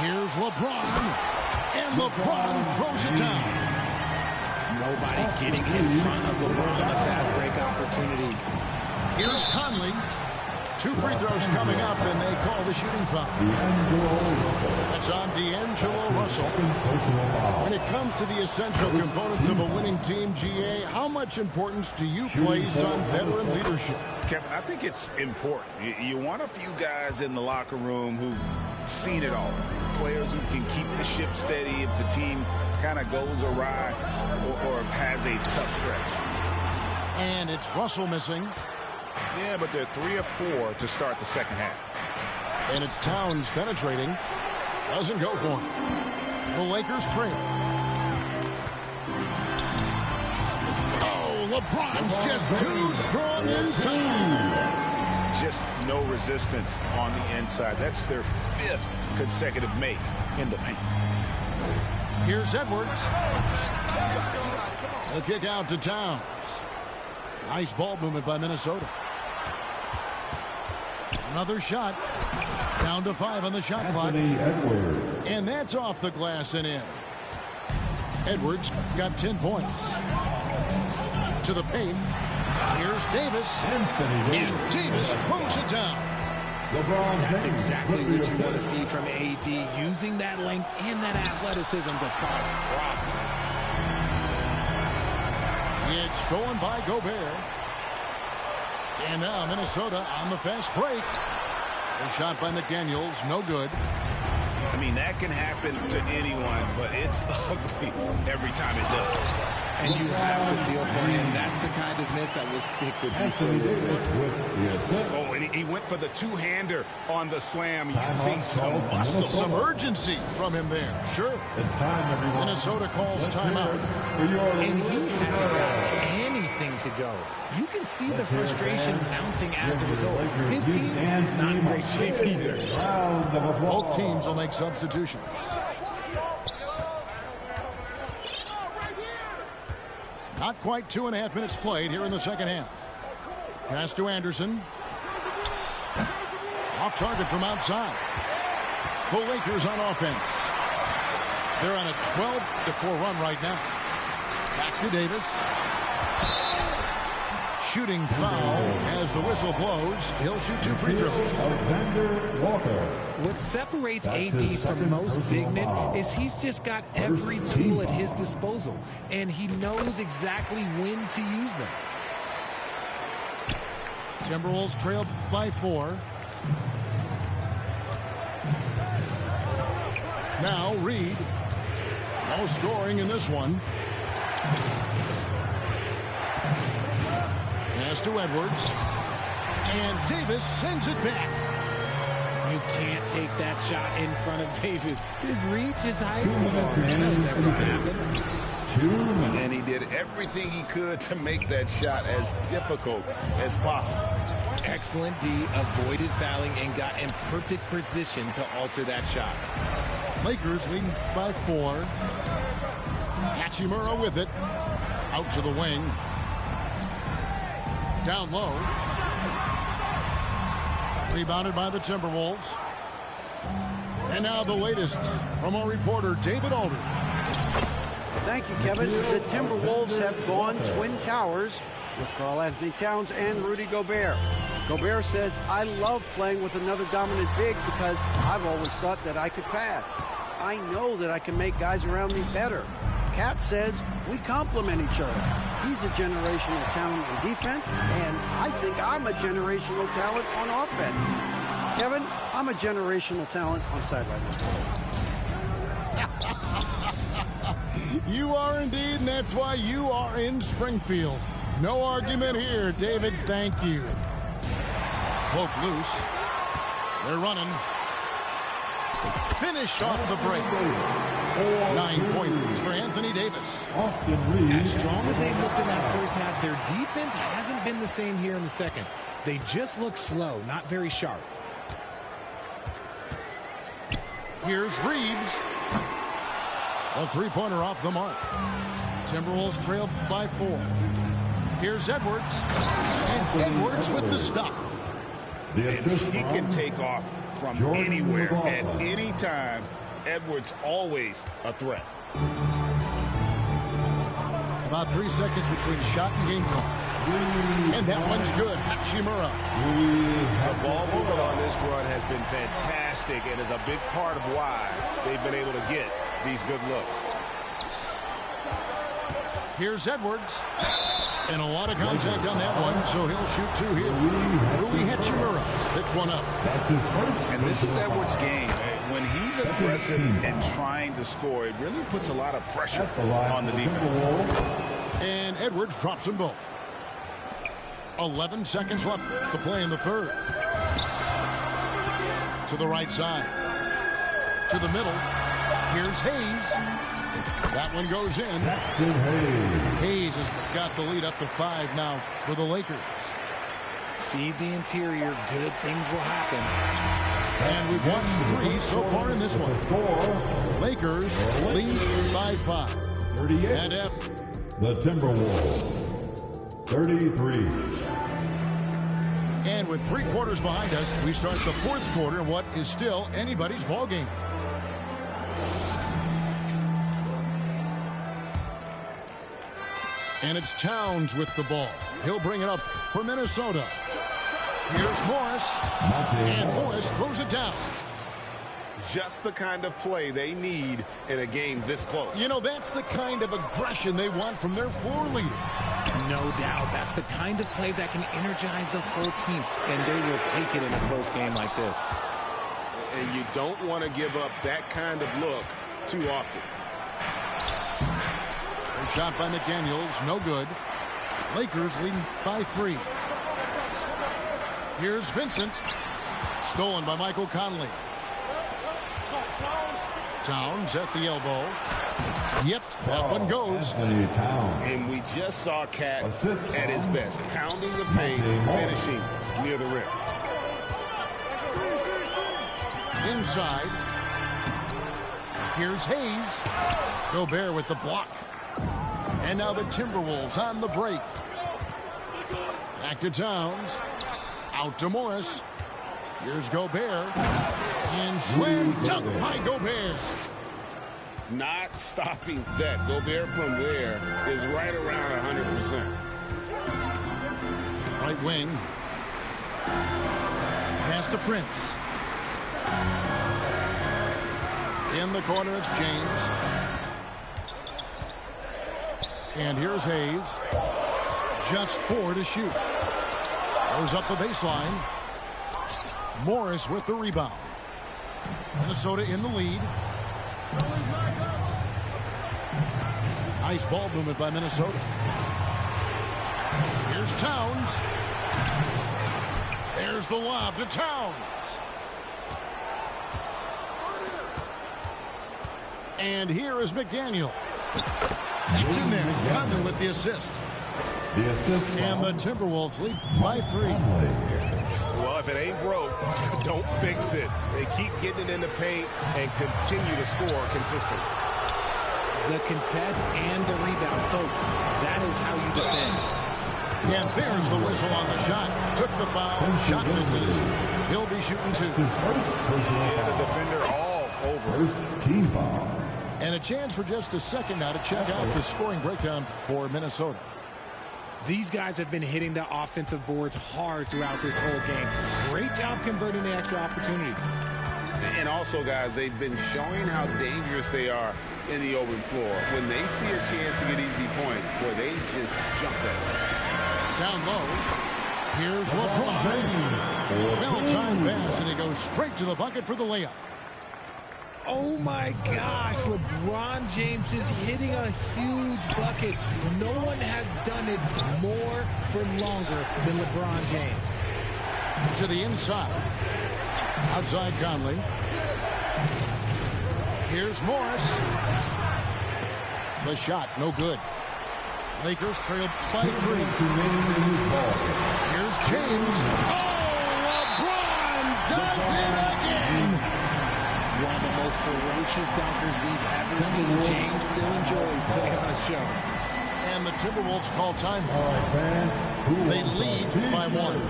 Here's LeBron, and LeBron throws it down. Nobody getting in front of LeBron on the fast break opportunity. Here's Conley. 2 free throws coming up, and they call the shooting foul. That's on D'Angelo Russell. When it comes to the essential components of a winning team, GA, how much importance do you place on veteran leadership? Kevin, I think it's important. You want a few guys in the locker room who've seen it all. Players who can keep the ship steady if the team kind of goes awry or has a tough stretch. And it's Russell missing. Yeah, but they're 3 of 4 to start the second half. And it's Towns penetrating. Doesn't go for him. The Lakers trail. Oh, LeBron's just too strong inside. Just no resistance on the inside. That's their 5th consecutive make in the paint. Here's Edwards. The kick out to Towns. Nice ball movement by Minnesota. Another shot. Down to 5 on the shot clock. And that's off the glass and in. Edwards got 10 points. To the paint. Here's Davis. And Davis throws it down. That's exactly what you want to see from AD. Using that length and that athleticism to cause problems. It's stolen by Gobert. And now Minnesota on the fast break. A shot by McDaniels, no good. I mean, that can happen to anyone, but it's ugly every time it does. And you have to feel for him. That's the kind of miss that will stick with you for a little bit. Oh, and he went for the two-hander on the slam. Using some muscle. Some urgency from him there. Sure. Minnesota calls timeout. And he hasn't got anything to go. You can see the frustration mounting as a result. His team, not in great shape either. Both teams will make substitutions. Not quite 2.5 minutes played here in the second half. Pass to Anderson. Off target from outside. The Lakers on offense. They're on a 12-4 run right now. Back to Davis. Shooting foul as the whistle blows. He'll shoot 2 free throws. What separates AD from most big men is he's just got every tool at his disposal, and he knows exactly when to use them. Timberwolves trailed by 4. Now Reed. No scoring in this one. Pass to Edwards. And Davis sends it back. You can't take that shot in front of Davis. His reach is high. That'll never happen. And he did everything he could to make that shot as difficult as possible. Excellent D, avoided fouling and got in perfect position to alter that shot. Lakers leading by 4. Hachimura with it. Out to the wing. Down low. Rebounded by the Timberwolves. And now the latest from our reporter, David Aldridge. Thank you, Kevin. The Timberwolves have gone Twin Towers with Karl-Anthony Towns and Rudy Gobert. Gobert says, I love playing with another dominant big because I've always thought that I could pass. I know that I can make guys around me better. Cat says we complement each other. He's a generational talent on defense, and I think I'm a generational talent on offense. Kevin, I'm a generational talent on sideline. You are indeed, and that's why you are in Springfield. No argument here, David. Thank you. Cloak loose. They're running. Finished off the break. 9 points for Anthony Davis. As strong as they looked in that first half, their defense hasn't been the same here in the second. They just look slow, not very sharp. Here's Reeves. A three-pointer off the mark. Timberwolves trailed by 4. Here's Edwards. And Edwards with the stuff. And he can take off from anywhere at any time Edwards always a threat. About 3 seconds between shot and game call. And that one's good. Hachimura. The ball movement on this run has been fantastic and is a big part of why they've been able to get these good looks. Here's Edwards. And a lot of contact on that one, so he'll shoot 2 here. Rui Hachimura picks one up. And this is Edwards' game. When he's aggressive and trying to score, it really puts a lot of pressure on the defense. And Edwards drops them both. 11 seconds left to play in the third. To the right side. To the middle. Here's Hayes. That one goes in. Hayes has got the lead up to 5 now for the Lakers. Feed the interior. Good things will happen. And we've watched 3 so far in this one. Lakers lead by 5. And the Timberwolves, 33. And with 3 quarters behind us, we start the 4th quarter in what is still anybody's ball game. And it's Towns with the ball. He'll bring it up for Minnesota. Here's Morris. And Morris throws it down. Just the kind of play they need in a game this close. You know, that's the kind of aggression they want from their floor leader. No doubt. That's the kind of play that can energize the whole team, and they will take it in a close game like this. And you don't want to give up that kind of look too often. A shot by McDaniels, no good. Lakers leading by 3. Here's Vincent. Stolen by Michael Conley. Towns at the elbow. Yep, that one goes. And we just saw Cat at his best, pounding the paint, finishing near the rim. Inside. Here's Hayes. Gobert with the block. And now the Timberwolves on the break. Back to Towns. Out to Morris. Here's Gobert. And slam dunk by Gobert. Not stopping that. Gobert from there is right around 100%. Right wing. Pass to Prince. In the corner, it's James. And here's Hayes. Just 4 to shoot. Goes up the baseline. Morris with the rebound. Minnesota in the lead. Nice ball movement by Minnesota. Here's Towns. There's the lob to Towns. And here is McDaniels. That's in there. Conley with the assist. And the Timberwolves lead by 3. Well, if it ain't broke, don't fix it. They keep getting it in the paint and continue to score consistently. The contest and the rebound, folks. That is how you defend. And there's the whistle on the shot. Took the foul. Shot misses. He'll be shooting 2. And the defender all over. First team foul. And a chance for just a second now to check out the scoring breakdown for Minnesota. These guys have been hitting the offensive boards hard throughout this whole game. Great job converting the extra opportunities. And also, guys, they've been showing how dangerous they are in the open floor. When they see a chance to get easy points, boy, they just jump at it. Down low. Here's LeBron. Well-timed pass, and he goes straight to the bucket for the layup. Oh, my gosh. LeBron James is hitting a huge bucket. No one has done it more for longer than LeBron James. To the inside. Outside Conley. Here's Morris. The shot, no good. Lakers trail by 3. Here's James. Oh, LeBron does it again. One of the most ferocious dunkers we've ever seen. James still enjoys playing on a show. And the Timberwolves call time. They lead by 1.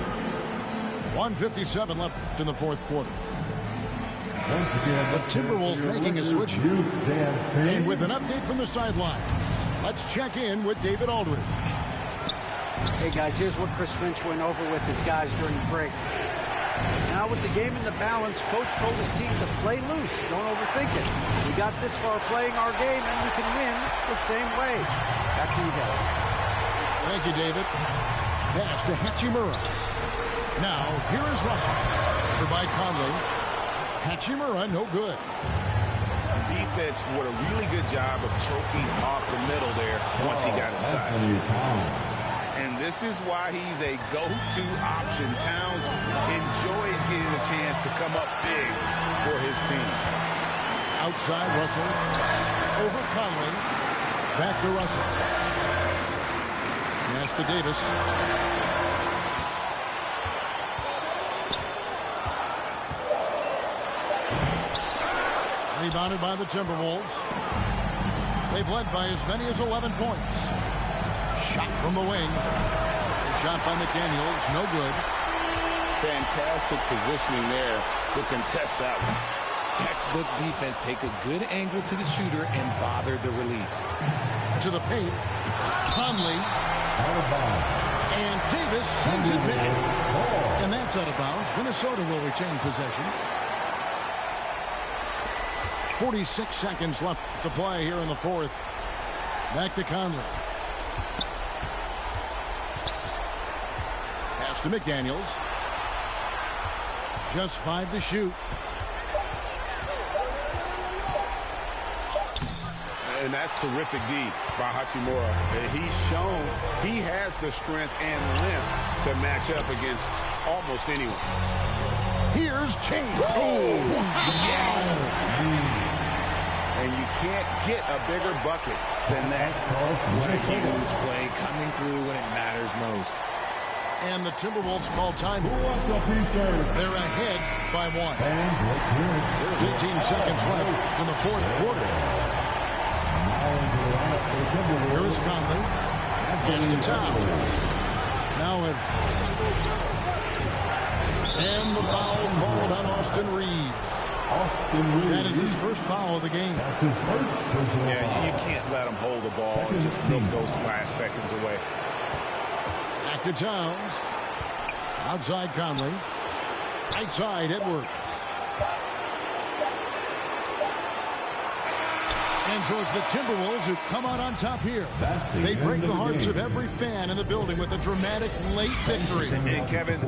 1:57 left in the 4th quarter. The Timberwolves making a switch here. And with an update from the sideline, let's check in with David Aldridge. Hey guys, here's what Chris Finch went over with his guys during the break. Now with the game in the balance, coach told his team to play loose. Don't overthink it. We got this far playing our game, and we can win the same way. Back to you guys. Thank you, David. Pass to Hachimura. Now, here is Russell. Over by Conley. Hachimura, no good. The defense did a really good job of choking off the middle there once he got inside. And this is why he's a go-to option. Towns enjoys getting a chance to come up big for his team. Outside Russell. Over Conley. Back to Russell. Pass to Davis. Rebounded by the Timberwolves. They've led by as many as 11 points. Shot from the wing. Shot by McDaniels. No good. Fantastic positioning there to contest that one. Textbook defense. Take a good angle to the shooter and bother the release. To the paint. Conley. And Davis sends it back. And that's out of bounds. Minnesota will retain possession. 46 seconds left to play here in the fourth. Back to Conley. Pass to McDaniels. Just 5 to shoot. And that's terrific D by Hachimura. He's shown he has the strength and length to match up against almost anyone. Here's Chase. Oh, yes! And you can't get a bigger bucket than that. What a huge play coming through when it matters most. And the Timberwolves call time. They're ahead by 1. There's 18 seconds left in the fourth quarter. Here is Conley. Pass to Towns. Now it. And the foul called on Austin Reeves. That is his first foul of the game. Yeah, you can't let him hold the ball and just milk those last seconds away. Back to Towns. Outside Conley. Right side Edwards. And so it's the Timberwolves who come out on top here. They break the hearts of every fan in the building with a dramatic late victory. And Kevin,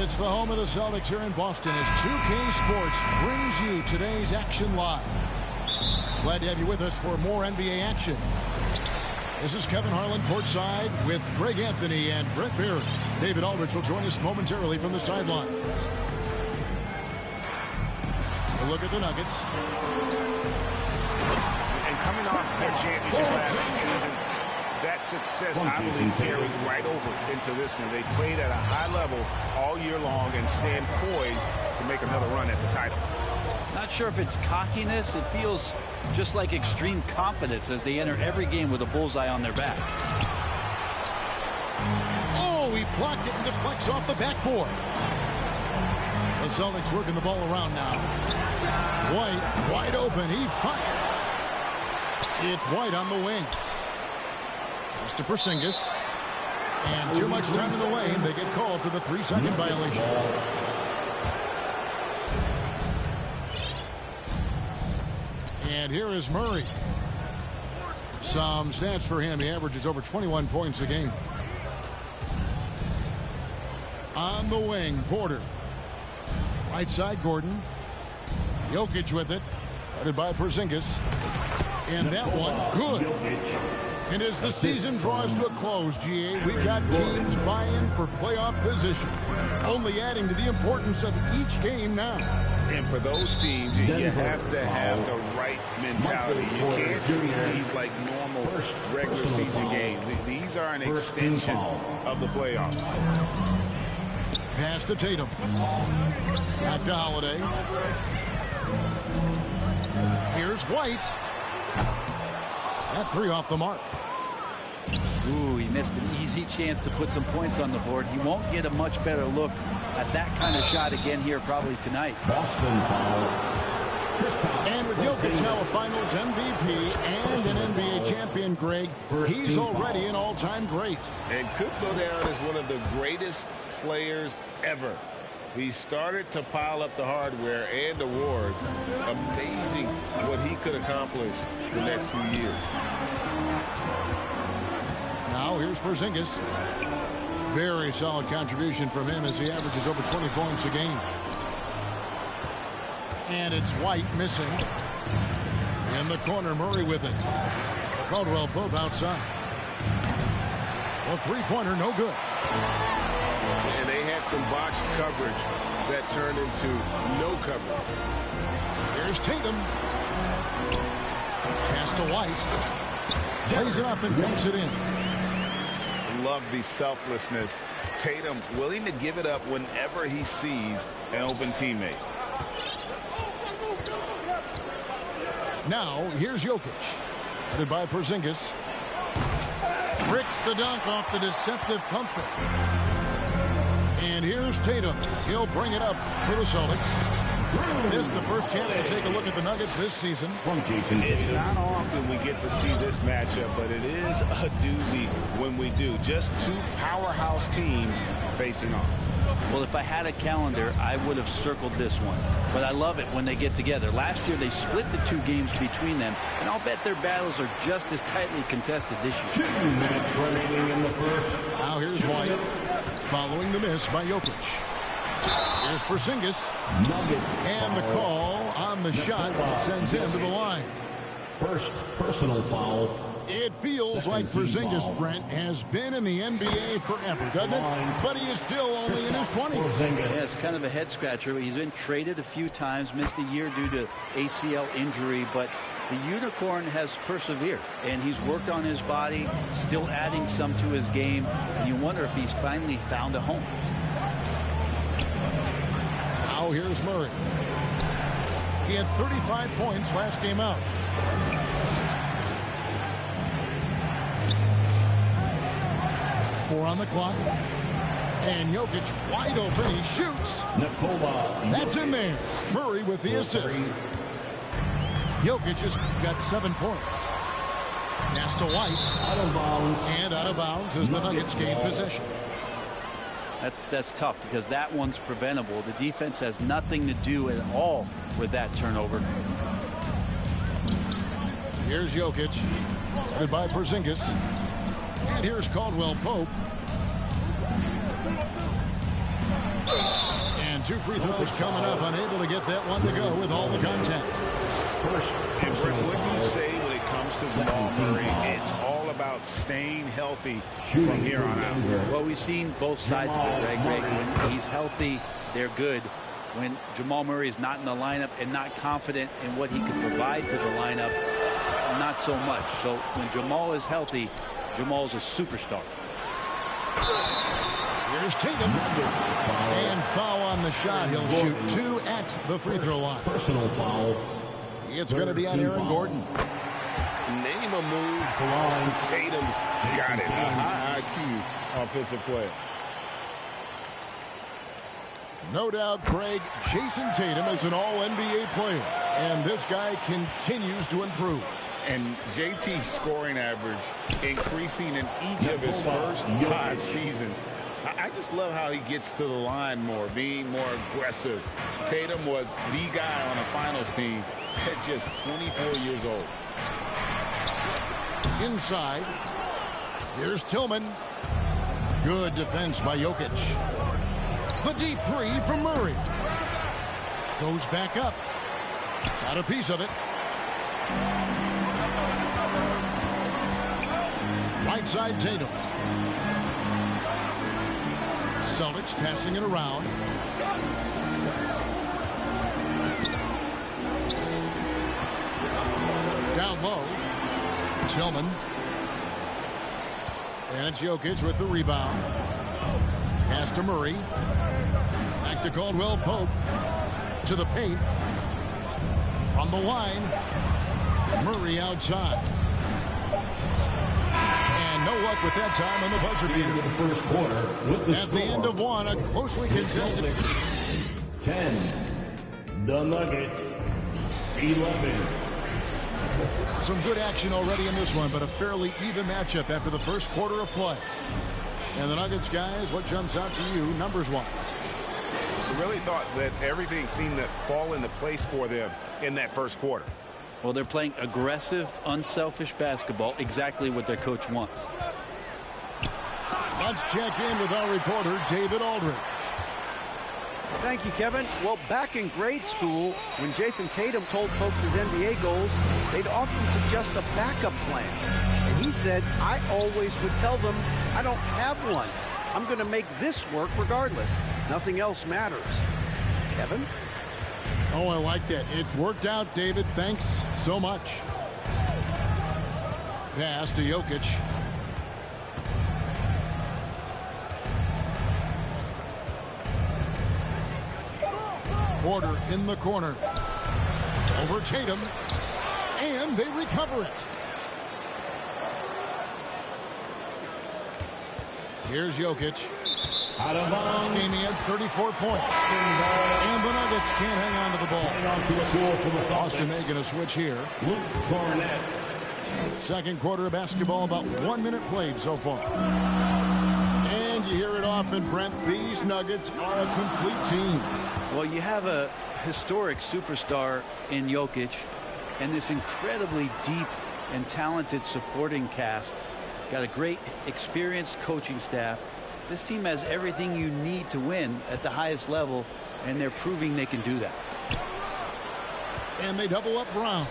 It's the home of the Celtics here in Boston as 2K Sports brings you today's action live. Glad to have you with us for more NBA action. This is Kevin Harlan courtside with Greg Anthony and Brett Beard. David Aldridge will join us momentarily from the sidelines. A look at the Nuggets. And coming off their championship last season, that success, I believe, carries right over into this one. They played at a high level all year long and stand poised to make another run at the title. Not sure if it's cockiness. It feels just like extreme confidence as they enter every game with a bullseye on their back. Oh, he blocked it and deflects off the backboard. The Celtics working the ball around now. White, wide open. He fires. It's White on the wing. Just to Porzingis. And too much time in the lane. They get called for the 3-second violation. And here is Murray. Some stats for him. He averages over 21 points a game. On the wing, Porter. Right side, Gordon. Jokic with it. Guarded by Porzingis. And that one, good. And as the season draws to a close, GA, we got teams vying for playoff position. Only adding to the importance of each game now. And for those teams, you have to have the right mentality. You can't treat these like normal regular season games. These are an extension of the playoffs. Pass to Tatum. Back to Holiday. Here's White. That 3 off the mark. Ooh, he missed an easy chance to put some points on the board. He won't get a much better look at that kind of shot again here probably tonight. Boston foul. And with Jokic now a Finals MVP and an NBA champion, Greg, he's already an all-time great. And could go down as one of the greatest players ever. He started to pile up the hardware and awards. Amazing what he could accomplish the next few years. Now here's Porzingis. Very solid contribution from him as he averages over 20 points a game. And it's White missing. In the corner, Murray with it. Caldwell Pope outside. A three-pointer, no good. And they had some botched coverage that turned into no coverage. Here's Tatum. Pass to White. Plays it up and banks it in. Love the selflessness. Tatum willing to give it up whenever he sees an open teammate. Now, here's Jokic. Headed by Porzingis. Bricks the dunk off the deceptive pump fake. And here's Tatum. He'll bring it up for the Celtics. This is the first chance to take a look at the Nuggets this season. It's not often we get to see this matchup, but it is a doozy when we do. Just two powerhouse teams facing off. Well, if I had a calendar, I would have circled this one. But I love it when they get together. Last year, they split the two games between them, and I'll bet their battles are just as tightly contested this year. 2 minutes remaining in the first. Now here's White, following the miss by Jokic. Here's Porzingis. And the call on the shot that sends him to the line. First personal foul. It feels like Porzingis, Brent, has been in the NBA forever, doesn't it? But he is still only in his 20s. Yeah, it's kind of a head-scratcher. He's been traded a few times, missed a year due to ACL injury, but the Unicorn has persevered, and he's worked on his body, still adding some to his game, and you wonder if he's finally found a home. Now here's Murray. He had 35 points last game out. Four on the clock. And Jokic wide open. He shoots. That's in there. Murray with the assist. Jokic has got 7 points. Pass to White. Out of bounds. And out of bounds as the Nuggets gain possession. That's tough because that one's preventable. The defense has nothing to do at all with that turnover. Here's Jokic. Headed by Porzingis. And here's Caldwell Pope. 2 free throws coming up. Unable to get that one to go with all the contact. And Brent, what you say when it comes to Jamal Murray, it's all about staying healthy from here on out. Well, we've seen both sides of it, Greg. When he's healthy, they're good. When Jamal Murray is not in the lineup and not confident in what he can provide to the lineup, not so much. So when Jamal is healthy, Jamal's a superstar. Here's Tatum. And foul on the shot. He'll shoot 2 at the free throw line. Personal foul. It's going to be on Aaron Gordon. Name a move. Tatum's got it. A high IQ offensive player. No doubt, Craig, Jason Tatum is an all-NBA player. And this guy continues to improve. And JT's scoring average increasing in each of his first 5 seasons. I just love how he gets to the line more, being more aggressive. Tatum was the guy on the finals team at just 24 years old. Inside. Here's Tillman. Good defense by Jokic. The deep three from Murray. Goes back up. Got a piece of it. Right side Tatum. Celtics passing it around. Down low. Tillman. And it's Jokic with the rebound. Pass to Murray. Back to Caldwell Pope. To the paint. From the line. Murray outside. And no luck with that time on the buzzer beater. The first quarter with the At the end of one, a closely contested. 10. The Nuggets. 11. Some good action already in this one, but a fairly even matchup after the first quarter of play. And the Nuggets, guys, what jumps out to you, numbers-wise? I really thought that everything seemed to fall into place for them in that first quarter. Well, they're playing aggressive, unselfish basketball, exactly what their coach wants. Let's check in with our reporter, David Aldridge. Thank you, Kevin. Well, back in grade school, when Jason Tatum told folks his NBA goals, they'd often suggest a backup plan. And he said, I always would tell them, I don't have one. I'm going to make this work regardless. Nothing else matters. Kevin? Oh, I like that. It's worked out, David. Thanks so much. Pass to Jokic. Porter in the corner. Over Tatum. And they recover it. Here's Jokic. Out of bounds. This game he had 34 points. And the Nuggets can't hang on to the ball. Austin making a switch here. Luke Cornett. Second quarter of basketball, about 1 minute played so far. And you hear it often, Brent. These Nuggets are a complete team. Well, you have a historic superstar in Jokic and this incredibly deep and talented supporting cast. Got a great experienced coaching staff. This team has everything you need to win at the highest level, and they're proving they can do that. And they double up Brown.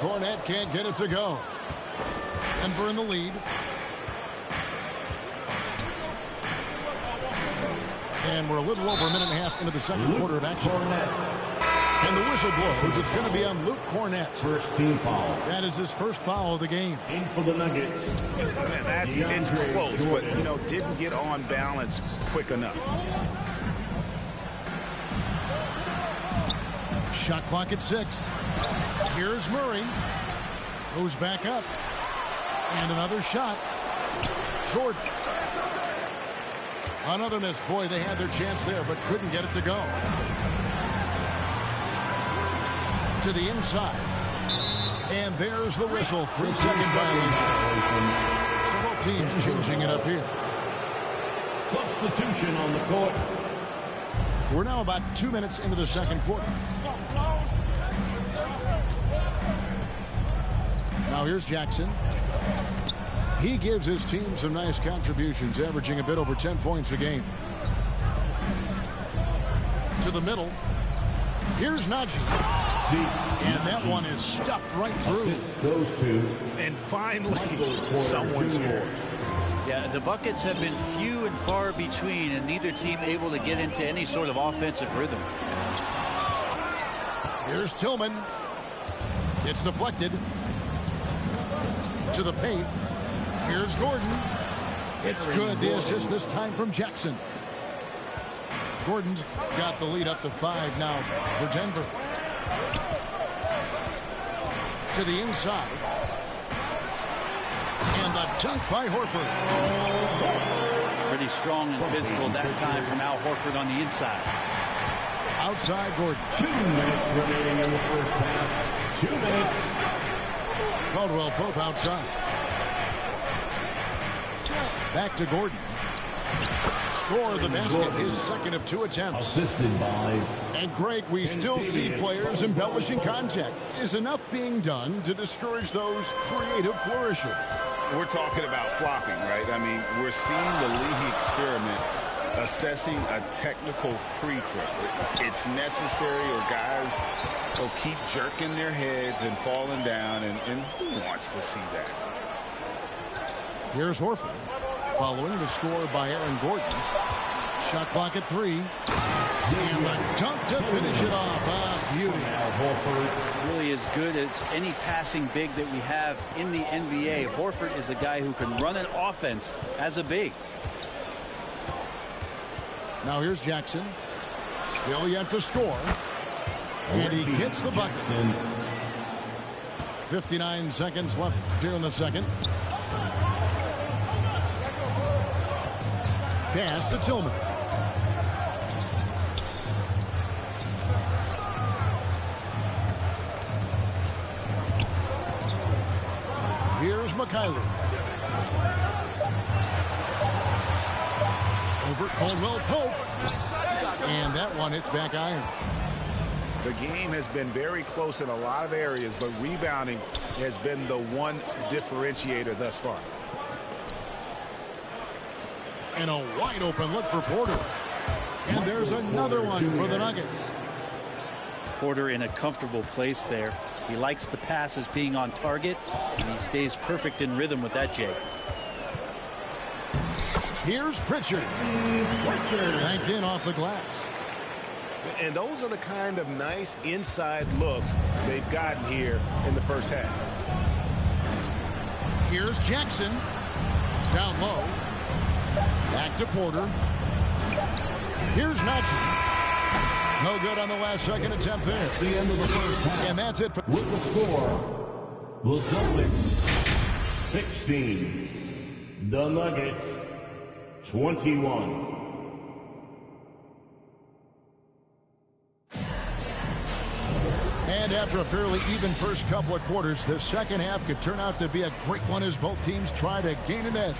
Cornette can't get it to go. Denver in the lead. And we're a little over a minute and a half into the second quarter of action. And the whistle blows. It's going to be on Luke Cornett. First team foul. That is his first foul of the game. In for the Nuggets. And it's close, but, didn't get on balance quick enough. Shot clock at 6. Here's Murray. Goes back up. And another shot. Jordan. Another miss. Boy, they had their chance there, but couldn't get it to go. To the inside. And there's the whistle. 3-second violation. Several teams changing it up here. Substitution on the court. We're now about 2 minutes into the second quarter. Now here's Jackson. He gives his team some nice contributions, averaging a bit over 10 points a game. To the middle. Here's Najee. And that one is stuffed right through. Goes to. And finally, someone scores. Yeah, the buckets have been few and far between, and neither team able to get into any sort of offensive rhythm. Here's Tillman. It's deflected. To the paint. Here's Gordon. It's good. The assist this time from Jackson. Gordon's got the lead up to 5 now for Denver. To the inside. And the dunk by Horford. Pretty strong and physical that time from Al Horford on the inside. Outside Gordon. 2 minutes remaining in the first half. 2 minutes. Caldwell Pope outside. Back to Gordon. Score the basket, his second of 2 attempts. Assisted by. And Greg, we still see players embellishing contact. Is enough being done to discourage those creative flourishes? We're talking about flopping, right? I mean, we're seeing the league experiment assessing a technical free throw. It's necessary, or guys will keep jerking their heads and falling down, and who wants to see that? Here's Horford. Following the score by Aaron Gordon. Shot clock at 3. And the dunk to finish it off. Ah, beauty. Horford really as good as any passing big that we have in the NBA. Horford is a guy who can run an offense as a big. Now here's Jackson. Still yet to score. And he gets the bucket. 59 seconds left here in the second. Pass to Tillman. Here's McKaylee. Over Caldwell Pope. And that one hits back iron. The game has been very close in a lot of areas, but rebounding has been the one differentiator thus far. And a wide open look for Porter. And there's another one for the Nuggets. Porter in a comfortable place there. He likes the passes being on target, and he stays perfect in rhythm with that, Jay. Here's Pritchard. Banked in off the glass. And those are the kind of nice inside looks they've gotten here in the first half. Here's Jackson. Down low. Back to Porter. Here's Najee. No good on the last second attempt there. The end of the first half. And that's it for with the score. The Celtics 16. The Nuggets 21. And after a fairly even first couple of quarters, the second half could turn out to be a great one as both teams try to gain an edge.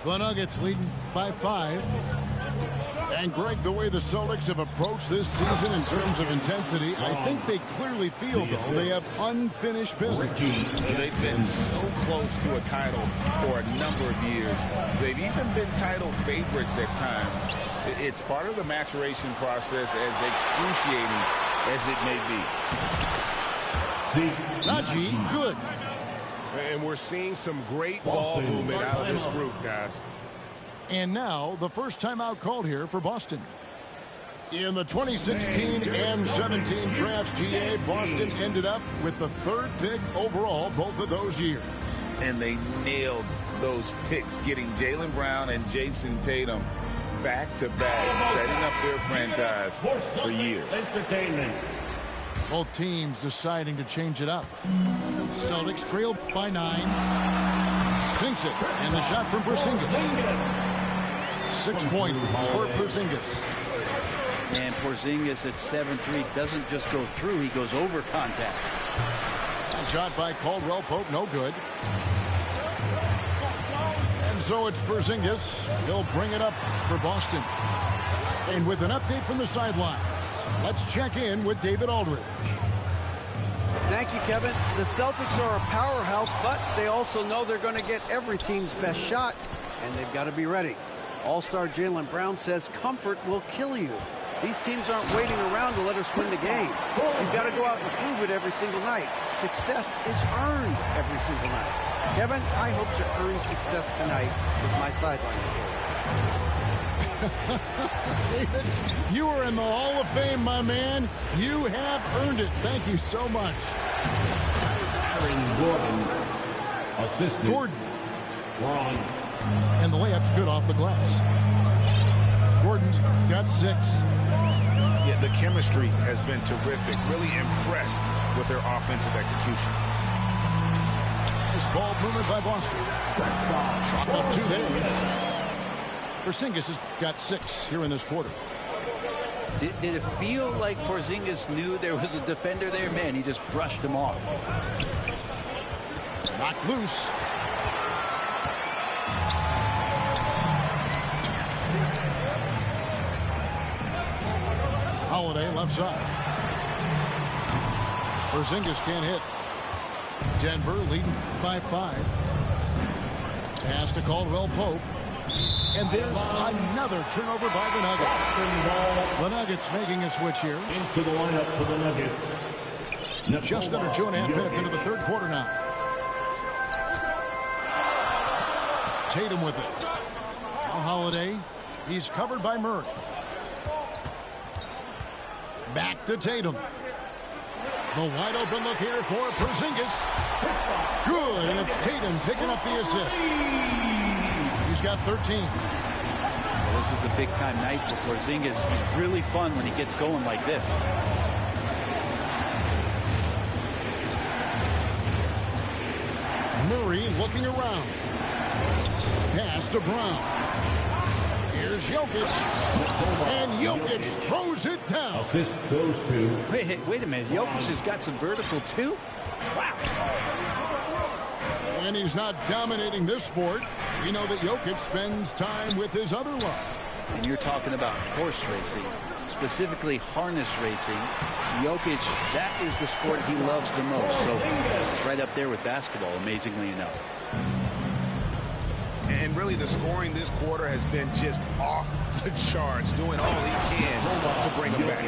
The Nuggets leading by 5. And Greg, the way the Celtics have approached this season in terms of intensity, I think they clearly feel, though, they have unfinished business. They've been so close to a title for a number of years. They've even been title favorites at times. It's part of the maturation process, as excruciating as it may be. Najee, good. And we're seeing some great ball movement out of this group, guys. And now, the first timeout called here for Boston. In the 2016 and 17 drafts, GA, Boston ended up with the 3rd pick overall both of those years. And they nailed those picks, getting Jaylen Brown and Jason Tatum back-to-back, setting up their franchise for years. Entertainment. Both teams deciding to change it up. Celtics trail by 9. Sinks it, and the shot from Porzingis. 6 points for Porzingis. And Porzingis at 7'3" doesn't just go through, he goes over contact. And shot by Caldwell Pope, no good. And so it's Porzingis. He'll bring it up for Boston. And with an update from the sidelines, let's check in with David Aldridge. Thank you, Kevin. The Celtics are a powerhouse, but they also know they're going to get every team's best shot, and they've got to be ready. All-star Jaylen Brown says comfort will kill you. These teams aren't waiting around to let us win the game. You've got to go out and prove it every single night. Success is earned every single night. Kevin, I hope to earn success tonight with my sideline report. David, you are in the Hall of Fame, my man. You have earned it. Thank you so much. Aaron Gordon, assistant. Gordon. Ron. And the layup's good off the glass. Gordon's got 6. Yeah, the chemistry has been terrific. Really impressed with their offensive execution. This ball movement by Boston. Shot up 2 there. Porzingis has got 6 here in this quarter. Did it feel like Porzingis knew there was a defender there? Man, he just brushed him off. Knocked loose. Holiday left side. Porzingis can't hit. Denver leading by 5. Pass to Caldwell Pope. And there's another turnover by the Nuggets. The Nuggets making a switch here. Into the lineup for the Nuggets. Just under 2.5 minutes into the third quarter now. Tatum with it. Now Holiday. He's covered by Murray. Back to Tatum. The wide open look here for Porzingis. Good, and it's Tatum picking up the assist. He's got 13. Well, this is a big-time night for Porzingis. He's really fun when he gets going like this. Murray looking around. Pass to Brown. Here's Jokic. And Jokic throws it down. Assist goes to. Wait a minute. Jokic has got some vertical, too? Wow. When he's not dominating this sport, we know that Jokic spends time with his other love. And you're talking about horse racing, specifically harness racing. Jokic, that is the sport he loves the most. So it's right up there with basketball, amazingly enough. And really, the scoring this quarter has been just off the charts, doing all he can to bring them back.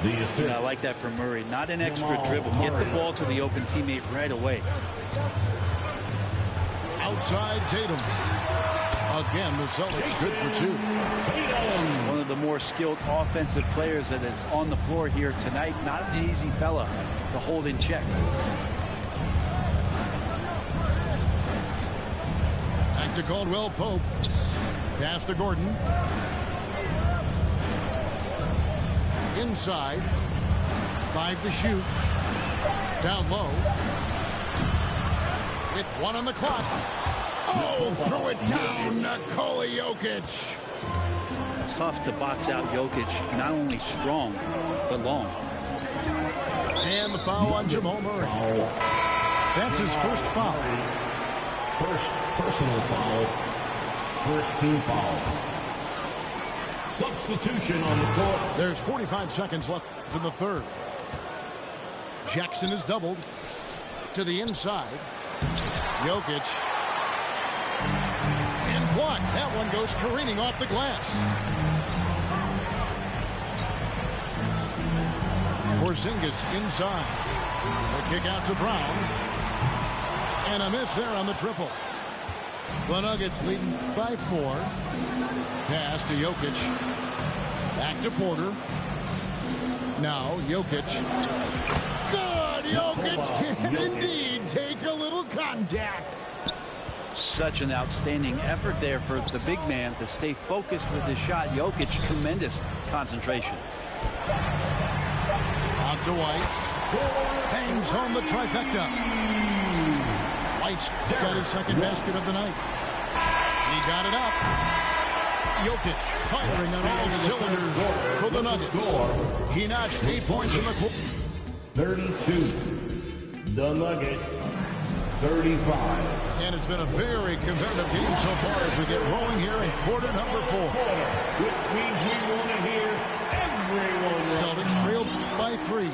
The assist. Yeah, I like that from Murray. Not an extra dribble. Get the ball to the open teammate right away. Outside Tatum. Again, the Celtics good for 2. One of the more skilled offensive players that is on the floor here tonight. Not an easy fella to hold in check. Back to Caldwell Pope. Pass to Gordon. Inside. 5 to shoot. Down low. With 1 on the clock. Oh, throw it down, Nikola Jokic. Tough to box out Jokic. Not only strong, but long. And the foul on Jamal Murray. That's his first foul. First personal foul. First team foul. Substitution on the court. There's 45 seconds left for the third. Jackson is doubled to the inside. Jokic. And blocked. That one goes careening off the glass. Porzingis inside. The kick out to Brown. And a miss there on the triple. The Nuggets leading by 4. Pass to Jokic. Back to Porter. Now Jokic. Good! Jokic can indeed take a little contact. Such an outstanding effort there for the big man to stay focused with his shot. Jokic, tremendous concentration. Out to White. Hangs home the trifecta. White's got his second basket of the night. He got it up. Jokic firing on all cylinders for the Nuggets. He notched 8 points in the quarter. 32. The Nuggets. 35. And it's been a very competitive game so far as we get rolling here in quarter number 4. Which means we want to hear everyone. Celtics trailed by 3.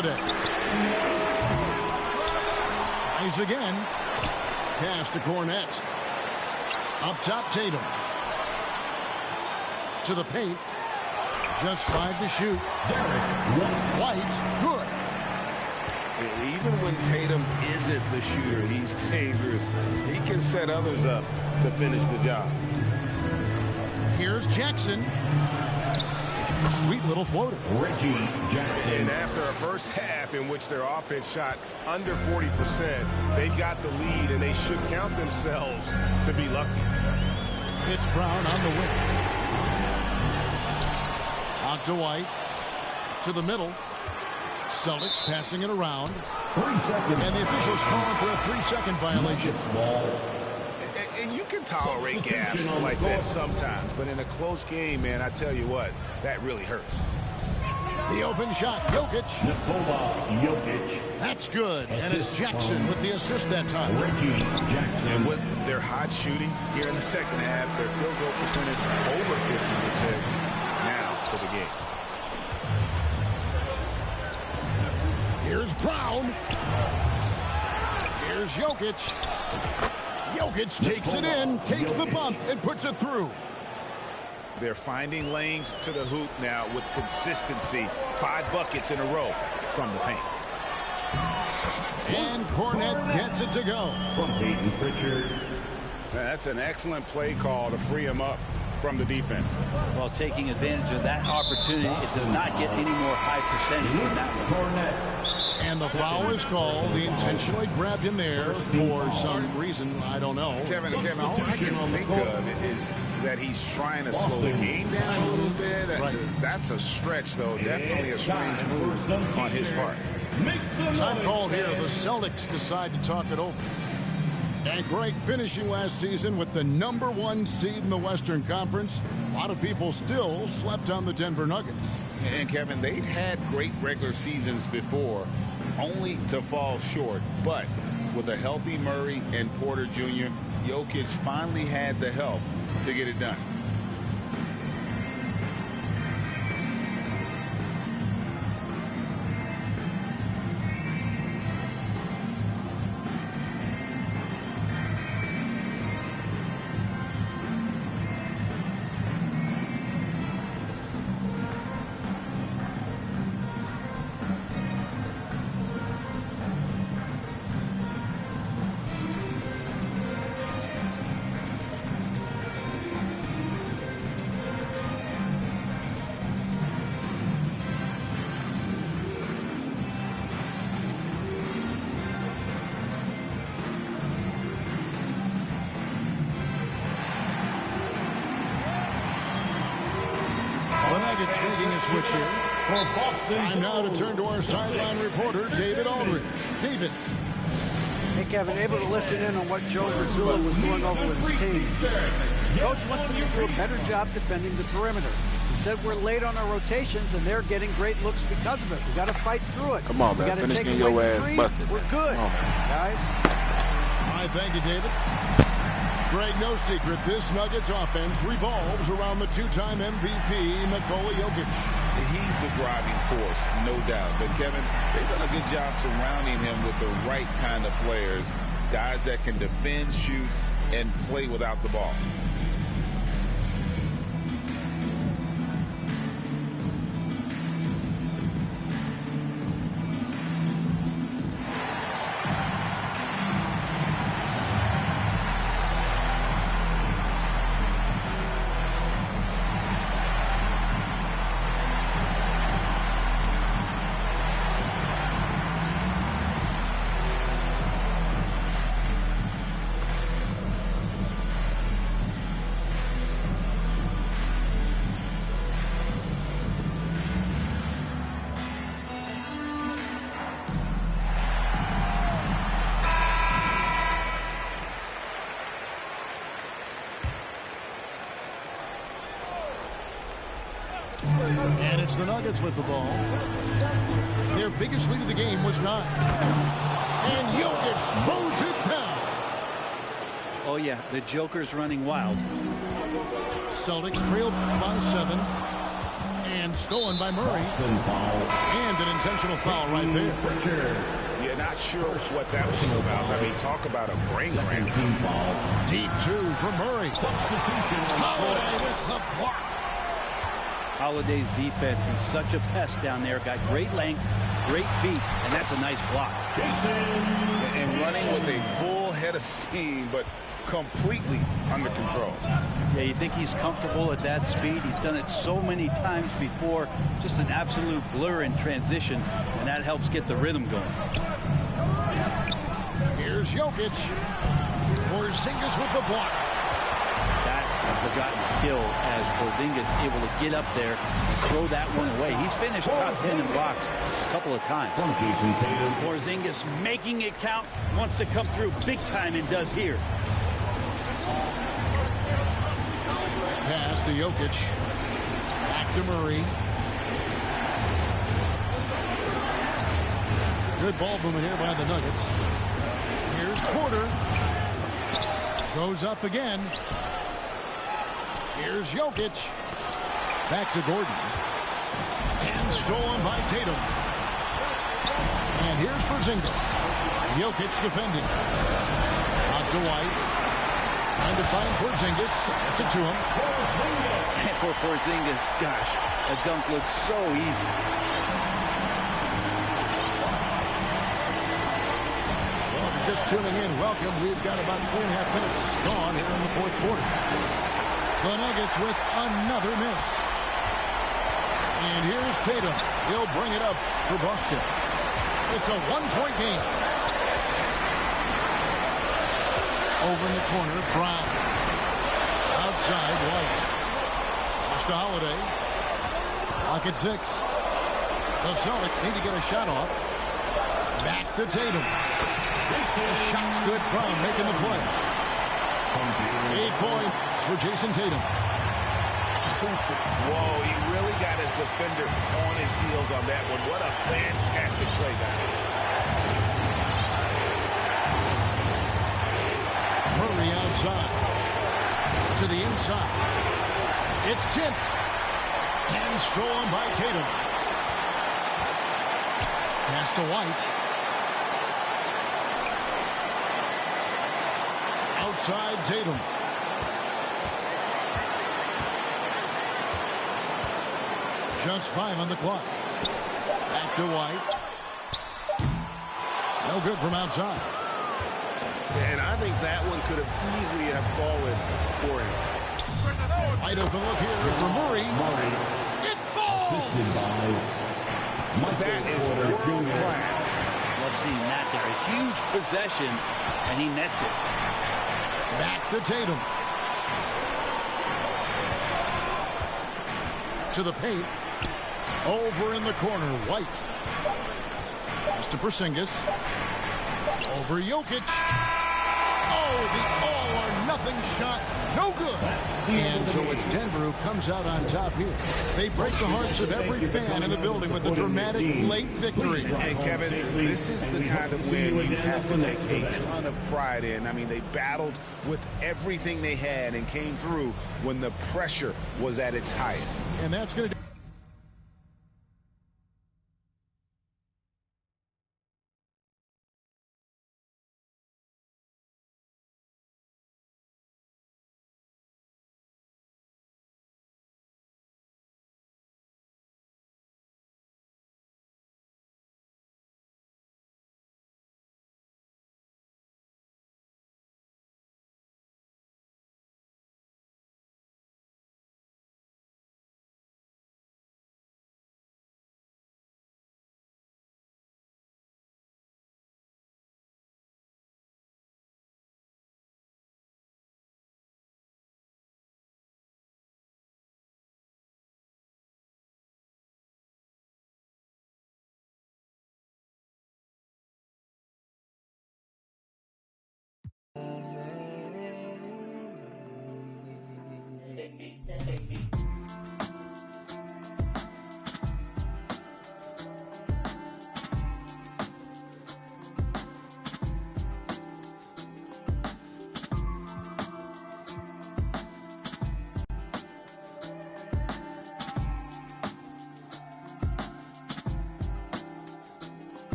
Holiday. Tries again. Pass to Cornette. Up top, Tatum. To the paint. Just 5 to shoot. White, good. Even when Tatum isn't the shooter, he's dangerous. He can set others up to finish the job. Here's Jackson. Sweet little floater. Reggie Jackson. And after a first half in which their offense shot under 40%, they've got the lead, and they should count themselves to be lucky. It's Brown on the wing. Out to White. To the middle. Celtics passing it around. 3 seconds. And the officials calling for a 3-second violation. And you can tolerate gas like that sometimes, but in a close game, man, I tell you what, that really hurts. The open shot, Jokic. Nikola Jokic. That's good. And it's Jackson with the assist that time. Reggie Jackson. And with their hot shooting here in the second half, their field goal percentage over 50% now for the game. Here's Brown. Here's Jokic. Jokic takes it in, takes the bump, and puts it through. They're finding lanes to the hoop now with consistency. 5 buckets in a row from the paint. And Cornette gets it to go. From Peyton Pritchard. That's an excellent play call to free him up from the defense. Well, taking advantage of that opportunity, it does not get any more high percentage than that one. And the foul is called. He intentionally grabbed him there for some reason. I don't know. Kevin, all I can think of is that he's trying to slow the game down a little bit. Right. That's a stretch, though. Definitely a strange move on his part. Time called here. The Celtics decide to talk it over. And Greg, finishing last season with the #1 seed in the Western Conference, a lot of people still slept on the Denver Nuggets. And Kevin, they'd had great regular seasons before, only to fall short. But with a healthy Murray and Porter Jr., Jokic finally had the help to get it done. Nuggets making a switch here. Time now to turn to our sideline reporter, David Aldridge. David. Hey, Kevin, able to listen in on what Joe Mazzulla was going over with his team. Coach wants them to do a better job defending the perimeter. He said we're late on our rotations, and they're getting great looks because of it. We got to fight through it. Come on, man. Finish getting your ass busted. We're good, guys. All right, thank you, David. Greg, no secret, this Nuggets offense revolves around the two-time MVP, Nikola Jokic. He's the driving force, no doubt. But, Kevin, they've done a good job surrounding him with the right kind of players, guys that can defend, shoot, and play without the ball. And it's the Nuggets with the ball. Their biggest lead of the game was 9. And Jokic mows it down. Oh, yeah, the Joker's running wild. Celtics trail by 7. And And stolen by Murray. And an intentional foul right there. Yeah, not sure what that was about. I mean, talk about a brain cramp. Deep two from Murray. Holiday with the block. Holiday's defense, he's such a pest down there. Got great length, great feet, and that's a nice block. And running with a full head of steam, but completely under control. Yeah, you think he's comfortable at that speed. He's done it so many times before. Just an absolute blur in transition, and that helps get the rhythm going. Here's Jokic. Porzingis with the block. That's a forgotten skill as Porzingis able to get up there and throw that one away. He's finished top 10 in blocks a couple of times. Porzingis making it count, wants to come through big time and does here. Pass to Jokic. Back to Murray. Good ball movement here by the Nuggets. Here's Porter. Goes up again. Here's Jokic. Back to Gordon. And stolen by Tatum. And here's Porzingis. Jokic defending. Out to White. Trying to find Porzingis. That's it to him. And for Porzingis, gosh, a dunk looks so easy. Well, if you're just tuning in, welcome. We've got about 3.5 minutes gone here in the fourth quarter. The Nuggets with another miss. And here's Tatum. He'll bring it up for Boston. It's a one-point game. Over in the corner, Brown. Outside, White. Pass to Holiday. Lock at 6. The Celtics need to get a shot off. Back to Tatum. The shot's good. Brown making the play. 8 points for Jason Tatum. Whoa, he really got his defender on his heels on that one. What a fantastic play, guys. Murray outside. To the inside. It's tipped. And stolen by Tatum. Pass to White. Outside Tatum. Just 5 on the clock. Back to White. No good from outside. And I think that one could have easily have fallen for him. Wide open look here for Murray. It falls! That is world class. Love seeing that there. A huge possession, and he nets it. Back to Tatum. To the paint. Over in the corner, White. Pass to Porzingis. Over Jokic. Oh, the all-or-nothing shot. No good. And so it's Denver who comes out on top here. They break the hearts of every fan in the building with a dramatic late victory. And Kevin, this is the kind of win you have to take a ton of pride in. I mean, they battled with everything they had and came through when the pressure was at its highest. And that's going to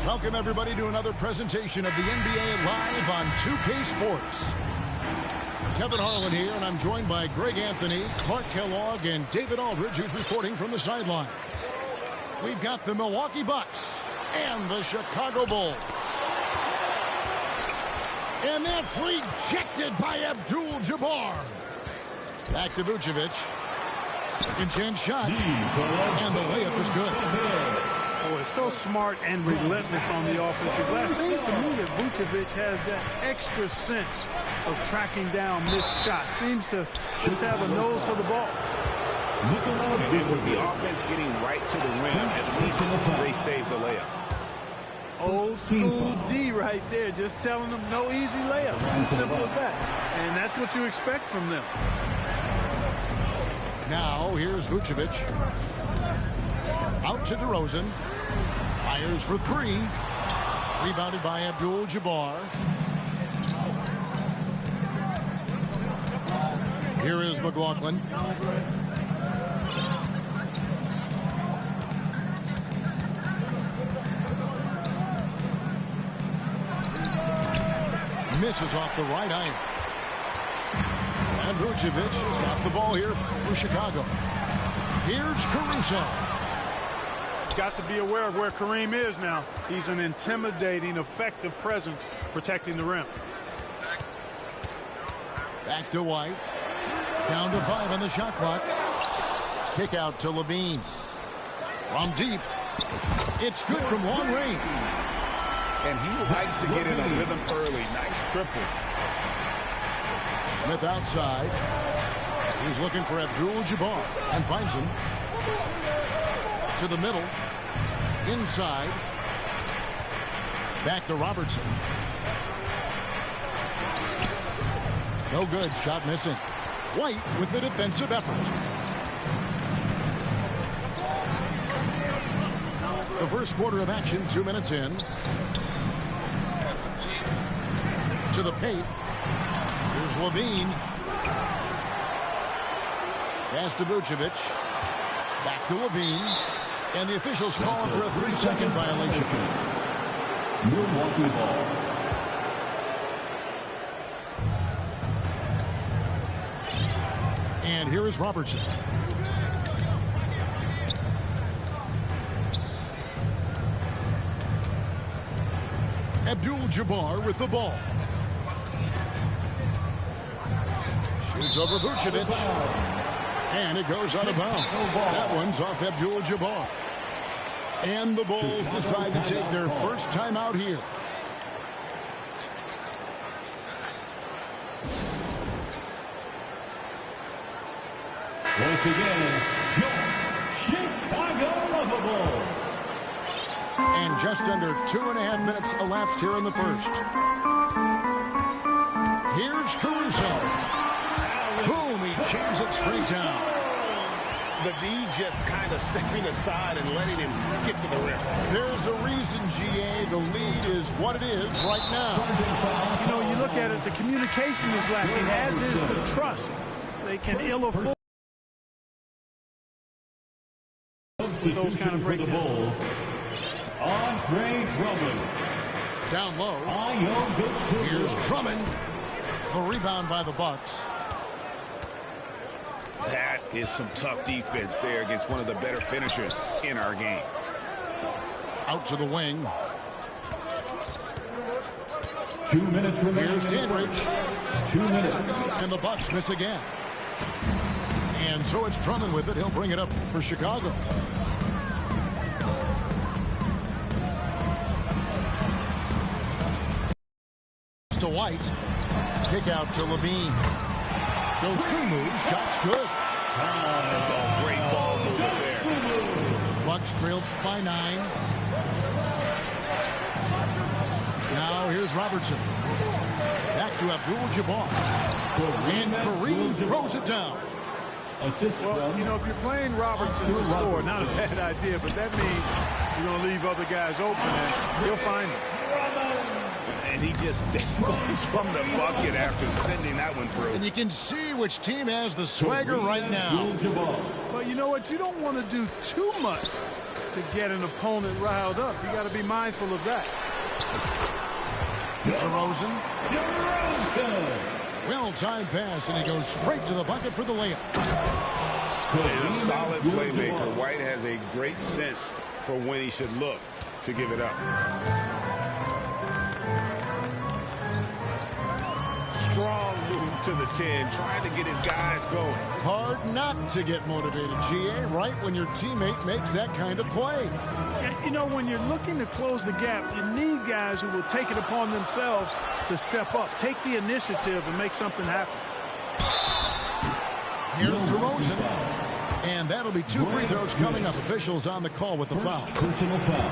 Welcome, everybody, to another presentation of the NBA Live on 2K Sports. Kevin Harlan here, and I'm joined by Greg Anthony, Clark Kellogg, and David Aldridge, who's reporting from the sidelines. We've got the Milwaukee Bucks and the Chicago Bulls. And that's rejected by Abdul-Jabbar. Back to Vucevic. Second chance shot. And the layup is good. Oh, it's so smart and relentless on the offensive glass. Seems to me that Vucevic has that extra sense of tracking down missed shots. Seems to just have a nose for the ball. And with the offense getting right to the rim, at least they saved the layup. Old school D right there, just telling them no easy layups. It's as simple as that. And that's what you expect from them. Now, here's Vucevic. Out to DeRozan. Fires for three. Rebounded by Abdul-Jabbar. Here is McLaughlin. Misses off the right eye. And Vucevic has got the ball here for Chicago. Here's Caruso. Got to be aware of where Kareem is now. He's an intimidating, effective presence protecting the rim. Back to White. Down to 5 on the shot clock. Kick out to Levine. From deep. It's good from long range. And he likes to get in a rhythm early. Nice triple. Smith outside. He's looking for Abdul-Jabbar and finds him. To the middle. Inside. Back to Robertson. No good. Shot missing. White with the defensive effort. The first quarter of action, 2 minutes in. To the paint. Here's Levine. Pass to Vucevic. Back to Levine. And the officials call him for a 3-second violation. Milwaukee ball. And here is Robertson. Abdul-Jabbar with the ball. Shoots over Vucevic. And it goes out of bounds. That one's off Abdul-Jabbar. And the Bulls decide to take their first time out here. Once again, Chicago Bulls. And just under 2.5 minutes elapsed here in the first. Here's Caruso. Boom, he jams it straight down. The D just kind of stepping aside and letting him get to the rim. There's a reason, GA, the lead is what it is right now. You know, you look at it, the communication is lacking, as is the trust. They can ill afford those kind of breakdowns. Andre Drummond. Down low. Here's Drummond. The rebound by the Bucks. That is some tough defense there against one of the better finishers in our game. Out to the wing. 2 minutes remaining. Here's Dandridge. 2 minutes. And the Bucks miss again. And so it's Drummond with it. He'll bring it up for Chicago. To White. Kick out to Levine. Goes through moves. Shot's good. Oh, great ball movement there. Bucks trailed by 9. Now here's Robertson. Back to Abdul-Jabbar. And Kareem throws it down. Well, you know, if you're playing Robertson to score, not a bad idea, but that means you're going to leave other guys open, and he'll find them. And he just goes from the bucket after sending that one through. And you can see which team has the swagger right now. Well, you know what? You don't want to do too much to get an opponent riled up. You got to be mindful of that. DeRozan. Well-timed pass, and he goes straight to the bucket for the layup. And a solid playmaker. White has a great sense for when he should look to give it up. Strong move to the 10, trying to get his guys going. Hard not to get motivated, GA, right when your teammate makes that kind of play. You know, when you're looking to close the gap, you need guys who will take it upon themselves to step up, take the initiative, and make something happen. Here's DeRozan, and that'll be 2 free throws coming up. Officials on the call with the foul. Personal foul.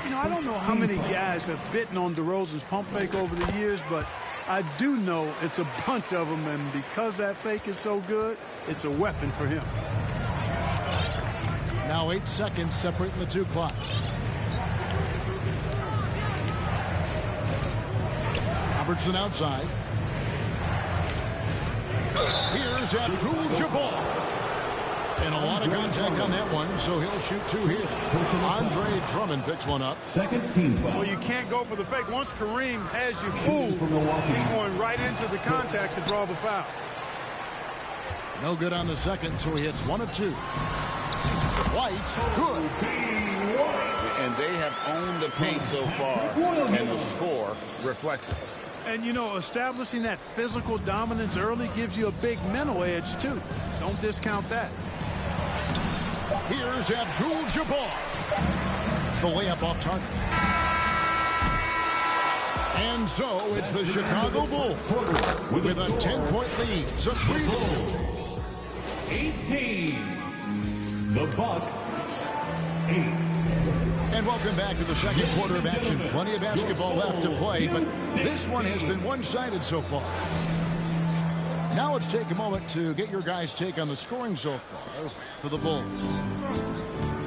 You know, I don't know how many guys have bitten on DeRozan's pump fake over the years, but I do know it's a bunch of them, and because that fake is so good, it's a weapon for him. Now 8 seconds separating the two clocks. Robertson outside. Here's Abdul-Jabbar. And a lot of contact on that one, so he'll shoot 2 here. Andre Drummond picks one up. Second team foul. Well, you can't go for the fake. Once Kareem has you fooled, he's going right into the contact to draw the foul. No good on the second, so he hits 1 of 2. White, good. And they have owned the paint so far, and the score reflects it. And, you know, establishing that physical dominance early gives you a big mental edge, too. Don't discount that. Here's Abdul-Jabbar. The layup off target. And so it's the Chicago Bulls with a 10-point lead. So 3 Bulls. 18. The Bucks. 8. And welcome back to the second quarter of action. Plenty of basketball left to play, but this one has been one-sided so far. Now let's take a moment to get your guys' take on the scoring so far for the Bulls.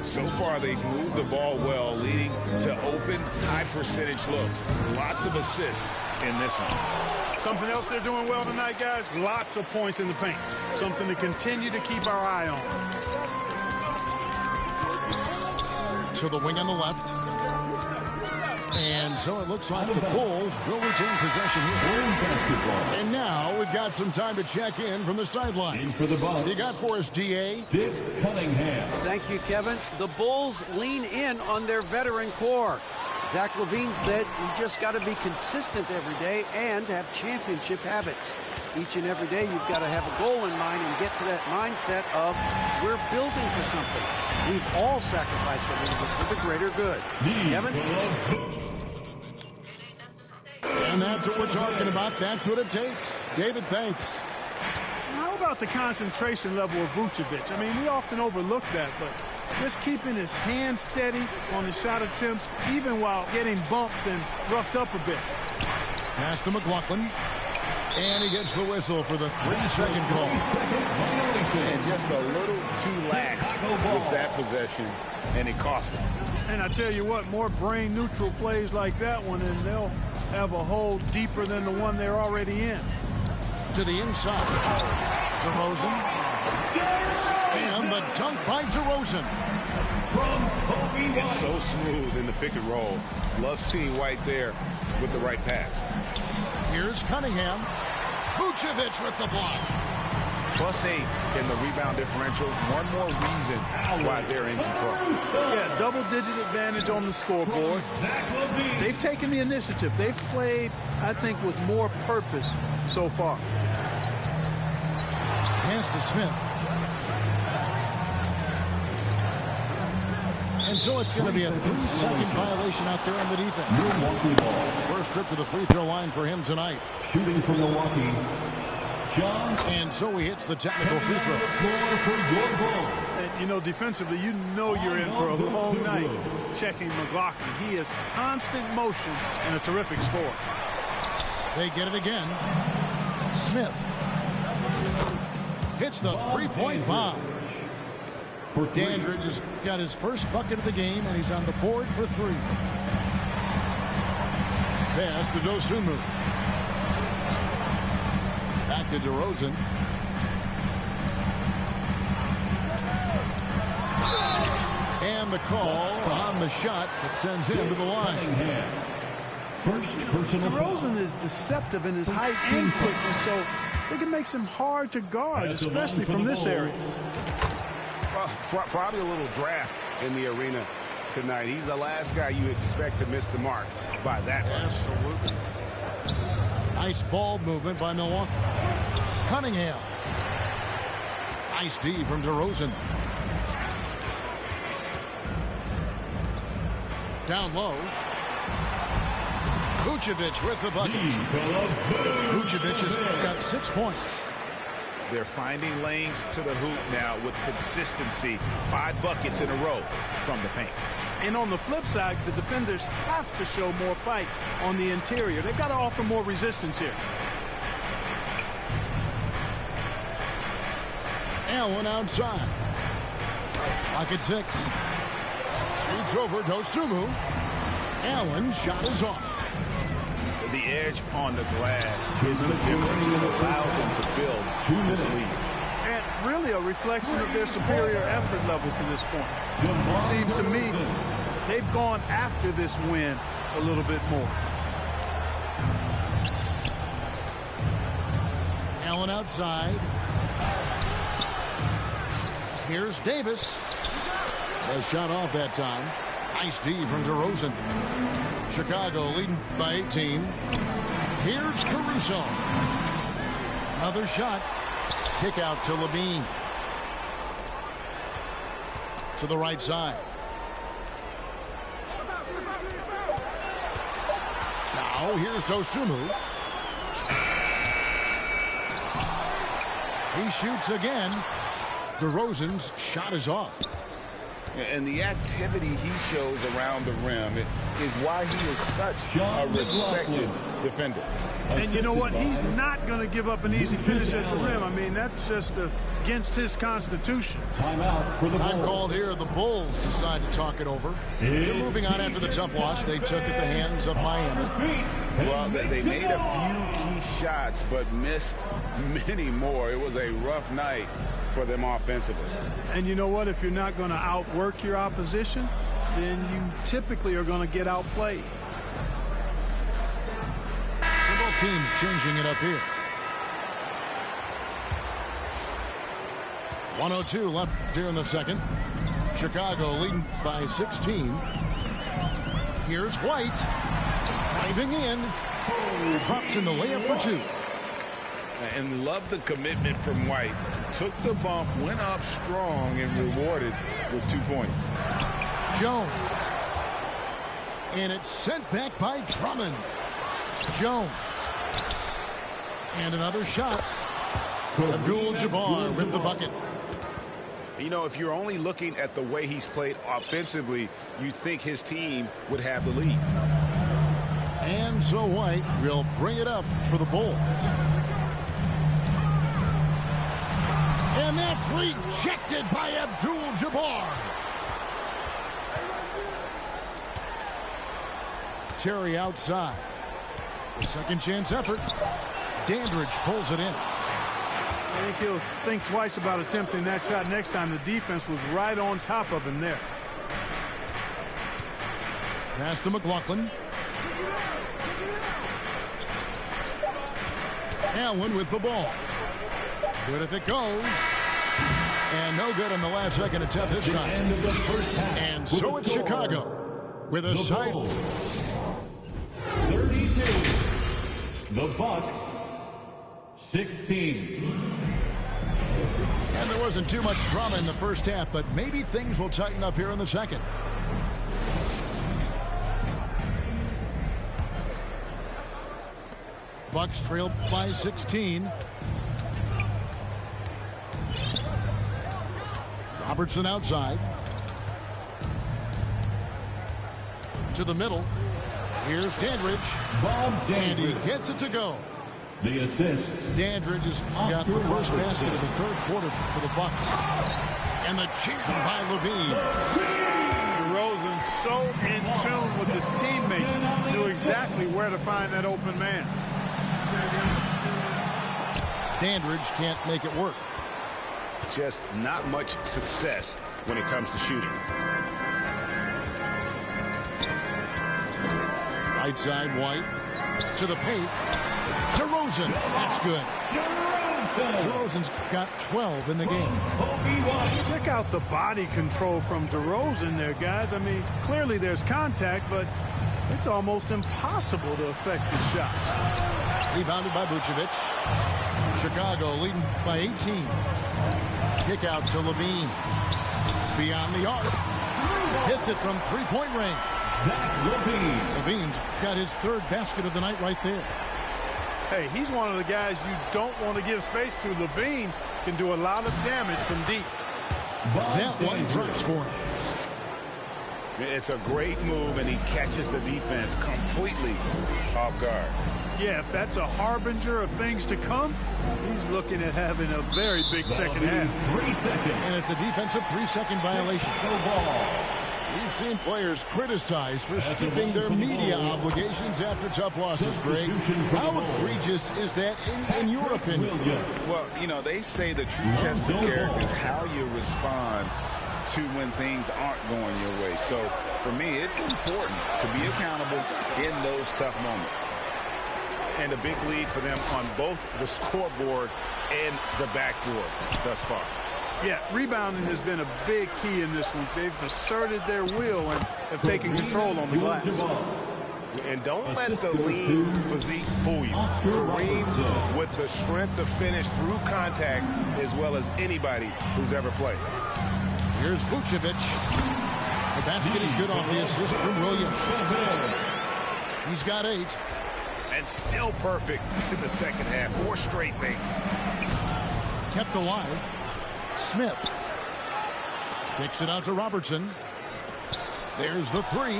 So far, they've moved the ball well, leading to open, high-percentage looks. Lots of assists in this one. Something else they're doing well tonight, guys, lots of points in the paint. Something to continue to keep our eye on. To the wing on the left. And so it looks like the Bulls will retain possession here. And now we've got some time to check in from the sideline. For the Bucks. You got for us, DA? Dick Cunningham. Thank you, Kevin. The Bulls lean in on their veteran core. Zach LaVine said you just got to be consistent every day and have championship habits. Each and every day you've got to have a goal in mind and get to that mindset of we're building for something. We've all sacrificed a little bit for the greater good. Kevin? And that's what we're talking about. That's what it takes. David, thanks. How about the concentration level of Vucevic? I mean, we often overlook that, but just keeping his hands steady on the shot attempts, even while getting bumped and roughed up a bit. Pass to McLaughlin. And he gets the whistle for the 3-second call. And just a little too lax with that possession, and it cost him. And I tell you what, more brain-neutral plays like that one, and they'll have a hole deeper than the one they're already in. To the inside. DeRozan. And the dunk by DeRozan. It's so smooth in the pick and roll. Love seeing White there with the right pass. Here's Cunningham. Vucevic with the block. +8 in the rebound differential. One more reason why they're in control. Yeah, double-digit advantage on the scoreboard. They've taken the initiative. They've played, I think, with more purpose so far. Pass to Smith. And so it's going to be a 3-second violation out there on the defense. First trip to the free throw line for him tonight. Shooting from Milwaukee, John. And so he hits the technical free throw. And, you know, defensively, you know you're in for a long night checking McLaughlin. He is constant motion and a terrific scorer. They get it again. Smith hits the three-point bomb. Dandridge has got his first bucket of the game, and he's on the board for 3. Pass to Dosunmu. Back to DeRozan. And And the call on the shot that sends him to the line. First personal foul. DeRozan is deceptive in his height and quickness, so I think it makes him hard to guard, especially from this area. Probably a little draft in the arena tonight. He's the last guy you expect to miss the mark by that much. Absolutely. Nice ball movement by Milwaukee. Cunningham. Nice D from DeRozan. Down low. Vucevic with the bucket. Vucevic has got 6 points. They're finding lanes to the hoop now with consistency. 5 buckets in a row from the paint. And on the flip side, the defenders have to show more fight on the interior. They've got to offer more resistance here. Allen outside. Pocket 6. Shoots over Dosunmu. Allen's shot is off. The edge on the glass is the difference. It's allowed them to build this lead. And really a reflection of their superior effort level to this point. It seems to me they've gone after this win a little bit more. Allen outside. Here's Davis. A shot off that time. Nice D from DeRozan. Chicago leading by 18. Here's Caruso. Another shot. Kick out to Levine. To the right side. Now here's Dosunmu. He shoots again. DeRozan's shot is off. And the activity he shows around the rim is why he is such a respected defender. And you know what? He's not going to give up an easy finish at the rim. I mean, that's just against his constitution. Timeout for the Time called here. The Bulls decide to talk it over. They're moving on after the tough loss they took at the hands of Miami. Well, they made a few key shots, but missed many more. It was a rough night for them offensively. And you know what? If you're not going to outwork your opposition, then you typically are going to get outplayed. So both teams changing it up here. 1:02 left here in the second. Chicago leading by 16. Here's White. Driving in. Drops in the layup for 2. And love the commitment from White. Took the bump, went up strong, and rewarded with 2 points. Jones. And it's sent back by Drummond. Jones. And another shot. Abdul-Jabbar with the bucket. You know, if you're only looking at the way he's played offensively, you think his team would have the lead. And so White will bring it up for the Bulls. And that's rejected by Abdul-Jabbar. Terry outside. The second chance effort. Dandridge pulls it in. I think he'll think twice about attempting that shot next time. The defense was right on top of him there. Pass to McLaughlin. Allen with the ball. Good if it goes. And no good on the last second attempt this time. And so it's Chicago with a side. 32. The Bucks 16. And there wasn't too much drama in the first half, but maybe things will tighten up here in the second. Bucks trail by 16. Robertson outside. To the middle. Here's Dandridge. And he gets it to go. The assist. Dandridge has got the first basket of the third quarter for the Bucks. And the jam by Levine. DeRozan so in tune with his teammates, knew exactly where to find that open man. Dandridge can't make it work. Just not much success when it comes to shooting. Right side, White. To the paint. DeRozan. That's good. DeRozan's got 12 in the game. Check out the body control from DeRozan there, guys. I mean, clearly there's contact, but it's almost impossible to affect the shot. Rebounded by Vucevic. Chicago leading by 18. Kick out to Levine. Beyond the arc. Hits it from three-point range. Levine's got his third basket of the night right there. Hey, he's one of the guys you don't want to give space to. Levine can do a lot of damage from deep. That one drops for him. It's a great move, and he catches the defense completely off guard. Yeah, if that's a harbinger of things to come, he's looking at having a very big second half. And it's a defensive 3-second violation. We've seen players criticized for skipping their media obligations after tough losses, Greg. How egregious is that in your opinion? Well, you know, they say the true test of character is how you respond to when things aren't going your way. So, for me, it's important to be accountable in those tough moments. And a big lead for them on both the scoreboard and the backboard thus far. Yeah, rebounding has been a big key in this one. They've asserted their will and have taken control on the glass. And don't let the lean physique fool you. Kareem with the strength to finish through contact as well as anybody who's ever played. Here's Vucevic. The basket is good off the assist from Williams. He's got 8. And still perfect in the second half. 4 straight makes. Kept alive. Smith kicks it out to Robertson. There's the 3.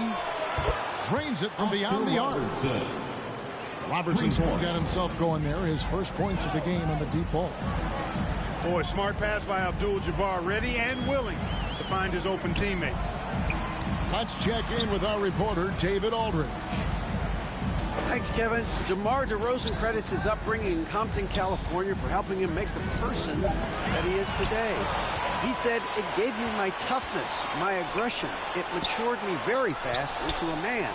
Drains it from beyond the arc. Robertson's got himself going there. His first points of the game on the deep ball. Boy, smart pass by Abdul-Jabbar, ready and willing to find his open teammates. Let's check in with our reporter, David Aldridge. Thanks, Kevin. DeMar DeRozan credits his upbringing in Compton, California for helping him make the person that he is today. He said, "It gave me my toughness, my aggression. It matured me very fast into a man.